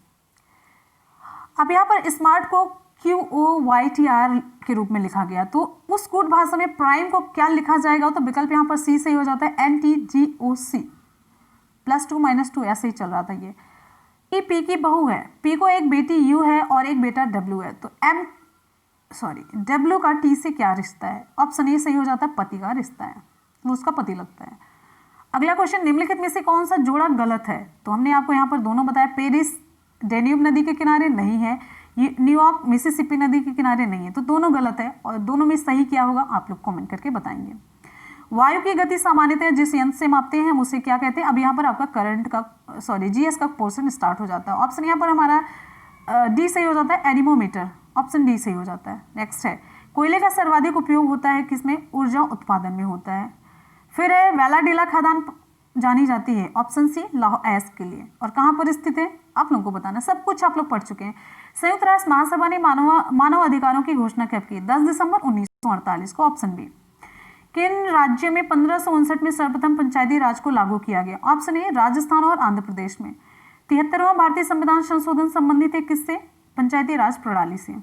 अब यहाँ पर स्मार्ट को QOYTR के रूप में लिखा गया, तो उस कूट भाषा में प्राइम को क्या लिखा जाएगा? तो विकल्प यहाँ पर सी सही हो जाता है, NTGOC। +2 -2 ऐसे ही चल रहा था ये पी की बहू है, पी को एक बेटी यू है और एक बेटा डब्ल्यू है, तो डब्ल्यू का टी से क्या रिश्ता है? ऑप्शन ए सही हो जाता है, पति का रिश्ता है, वो उसका पति लगता है। अगला क्वेश्चन निम्नलिखित में से कौन सा जोड़ा गलत है? तो हमने आपको यहाँ पर दोनों बताया, पेरिस डेन्यूब नदी के किनारे नहीं है, न्यूयॉर्क मिसिसिपी नदी के किनारे नहीं है, तो दोनों गलत है। और दोनों में सही क्या होगा आप लोग कमेंट करके बताएंगे। वायु की गति सामान्यतः जिस यंत्र से मापते हैं उसे क्या कहते हैं? अब यहाँ पर आपका करंट का जीएस का पोर्शन स्टार्ट हो जाता है। ऑप्शन यहाँ पर हमारा डी सही हो जाता है, एनीमोमीटर, ऑप्शन डी सही हो जाता है। नेक्स्ट है कोयले का सर्वाधिक उपयोग होता है किसमें? ऊर्जा उत्पादन में होता है। फिर है वेलाडीला खदान जानी जाती है, ऑप्शन सी लौह अयस्क के लिए, और कहाँ पर स्थित है आप लोगों को बताना, सब कुछ आप लोग पढ़ चुके हैं। संयुक्त राष्ट्र महासभा ने मानव अधिकारों की घोषणा कब की? 10 दिसंबर 1948 को, ऑप्शन बी। किन राज्यों में 1559 में सर्वप्रथम पंचायती राज को लागू किया गया? ऑप्शन ए राजस्थान और आंध्र प्रदेश में। 73वां भारतीय संविधान संशोधन संबंधित है किससे? पंचायती राज प्रणाली से,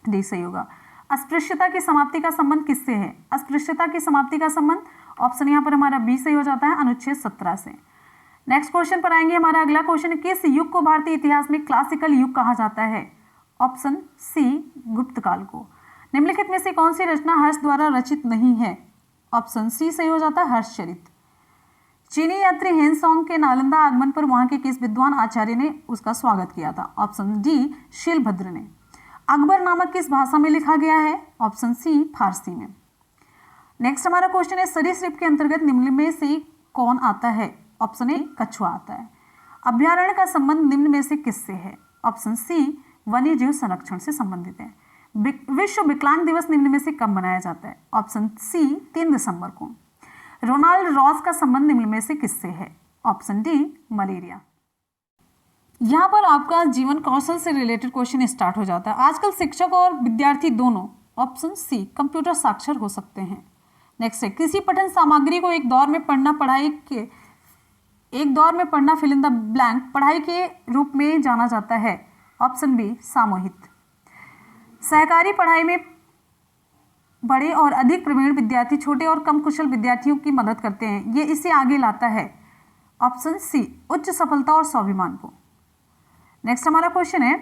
डी सही होगा। अस्पृश्यता की समाप्ति का संबंध किससे है? अस्पृश्यता की समाप्ति का संबंध ऑप्शन यहाँ पर हमारा बी सही हो जाता है, अनुच्छेद 17 से। नेक्स्ट क्वेश्चन पर आएंगे, हमारा अगला क्वेश्चन है किस युग को भारतीय इतिहास में क्लासिकल युग कहा जाता है? ऑप्शन सी गुप्त काल को। निम्नलिखित में से कौन सी रचना हर्ष द्वारा रचित नहीं है? ऑप्शन सी सही हो जाता है, हर्षचरित। चीनी यात्री हेनसोंग के नालंदा आगमन पर वहां के किस विद्वान आचार्य ने उसका स्वागत किया था? ऑप्शन डी शीलभद्र ने। अकबरनामा किस भाषा में लिखा गया है? ऑप्शन सी फारसी में। नेक्स्ट हमारा क्वेश्चन है, सरीसृप के अंतर्गत निम्न में से कौन आता है? ऑप्शन ए कछुआ आता है। अभ्यारण्य का संबंध निम्न में से किससे है? ऑप्शन सी वन्य जीव संरक्षण से संबंधित है। विश्व विकलांग दिवस निम्न में से कब मनाया जाता है? ऑप्शन सी 3 दिसंबर को। रोनाल्ड रॉस का संबंध निम्न में से किससे है? Option D malaria. यहाँ पर आपका जीवन कौशल से रिलेटेड क्वेश्चन स्टार्ट हो जाता है। आजकल शिक्षक और विद्यार्थी दोनों, ऑप्शन सी, कंप्यूटर साक्षर हो सकते हैं। नेक्स्ट है, किसी पठन सामग्री को एक दौर में पढ़ना फिल इन द ब्लैंक पढ़ाई के रूप में जाना जाता है। ऑप्शन बी सामूहिक। सहकारी पढ़ाई में बड़े और अधिक प्रवीण विद्यार्थी छोटे और कम कुशल विद्यार्थियों की मदद करते हैं। ये इसे आगे लाता है। ऑप्शन सी उच्च सफलता और स्वाभिमान को। नेक्स्ट हमारा क्वेश्चन है,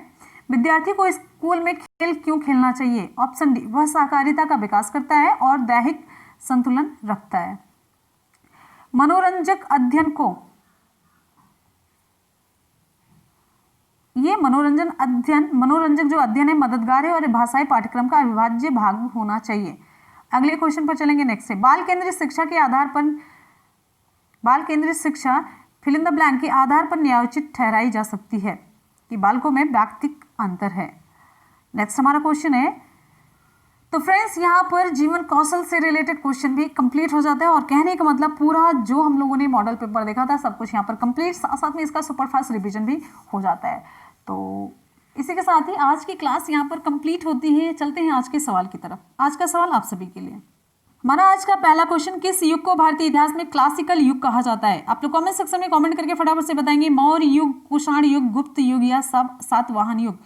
विद्यार्थी को स्कूल में खेल क्यों खेलना चाहिए? ऑप्शन डी वह सहकारिता का विकास करता है और दैहिक संतुलन रखता है। मनोरंजक अध्ययन को मनोरंजक जो अध्ययन है मददगार है और भाषाई पाठ्यक्रम का अविभाज्य भाग होना चाहिए। अगले क्वेश्चन पर चलेंगे। नेक्स्ट है, बाल केंद्रित शिक्षा फिल इन द ब्लैंक के आधार पर न्यायोचित ठहराई जा सकती है कि बालकों में व्यक्तिक अंतर है। नेक्स्ट हमारा क्वेश्चन है, तो फ्रेंड्स यहाँ पर जीवन कौशल से रिलेटेड क्वेश्चन भी कंप्लीट हो जाता है और कहने का मतलब पूरा जो हम लोगों ने मॉडल पेपर देखा था सब कुछ यहाँ पर कंप्लीट, साथ में इसका सुपरफास्ट रिवीजन भी हो जाता है। तो इसी के साथ ही आज की क्लास यहाँ पर कंप्लीट होती है। चलते हैं आज के सवाल की तरफ। आज का सवाल आप सभी के लिए, हमारा आज का पहला क्वेश्चन, किस युग को भारतीय इतिहास में क्लासिकल युग कहा जाता है? आप लोग कमेंट सेक्शन में कमेंट करके फटाफट से बताएंगे। मौर्य युग, कुषाण युग, गुप्त युग या सातवाहन युग।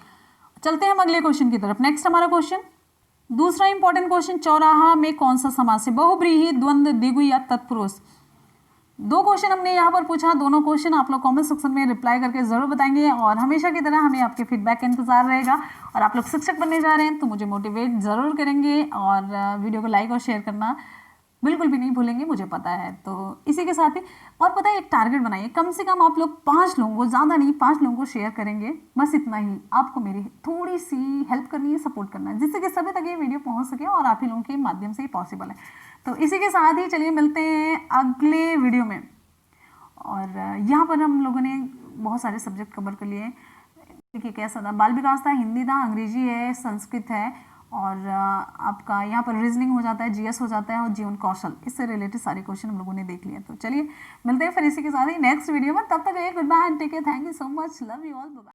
चलते हैं हम अगले क्वेश्चन की तरफ। नेक्स्ट हमारा क्वेश्चन, दूसरा इंपॉर्टेंट क्वेश्चन, चौराहा में कौन सा समास है? बहुब्रीहि, द्वंद्व, द्विगु या तत्पुरुष। 2 क्वेश्चन हमने यहाँ पर पूछा। दोनों क्वेश्चन आप लोग कमेंट सेक्शन में रिप्लाई करके जरूर बताएंगे और हमेशा की तरह हमें आपके फीडबैक का इंतजार रहेगा। और आप लोग शिक्षक बनने जा रहे हैं तो मुझे मोटिवेट जरूर करेंगे और वीडियो को लाइक और शेयर करना बिल्कुल भी नहीं भूलेंगे, मुझे पता है। तो इसी के साथ ही और पता है, एक टारगेट बनाइए, कम से कम आप लोग 5 लोगों को, ज़्यादा नहीं 5 लोगों को शेयर करेंगे, बस इतना ही। आपको मेरी थोड़ी सी हेल्प करनी है, सपोर्ट करना है, जिससे कि सभी तक ये वीडियो पहुंच सके और आप ही लोगों के माध्यम से ही पॉसिबल है। तो इसी के साथ ही चलिए मिलते हैं अगले वीडियो में। और यहाँ पर हम लोगों ने बहुत सारे सब्जेक्ट कवर कर लिए। देखिए कैसा था, बाल विकास था, हिंदी था, अंग्रेजी है, संस्कृत है और आपका यहाँ पर रीजनिंग हो जाता है, जीएस हो जाता है और जीवन कौशल, इससे रिलेटेड सारे क्वेश्चन हम लोगों ने देख लिए। तो चलिए मिलते हैं फिर इसी के साथ ही नेक्स्ट वीडियो में। तब तक good bye and take care. Thank you so much, love you all, bye.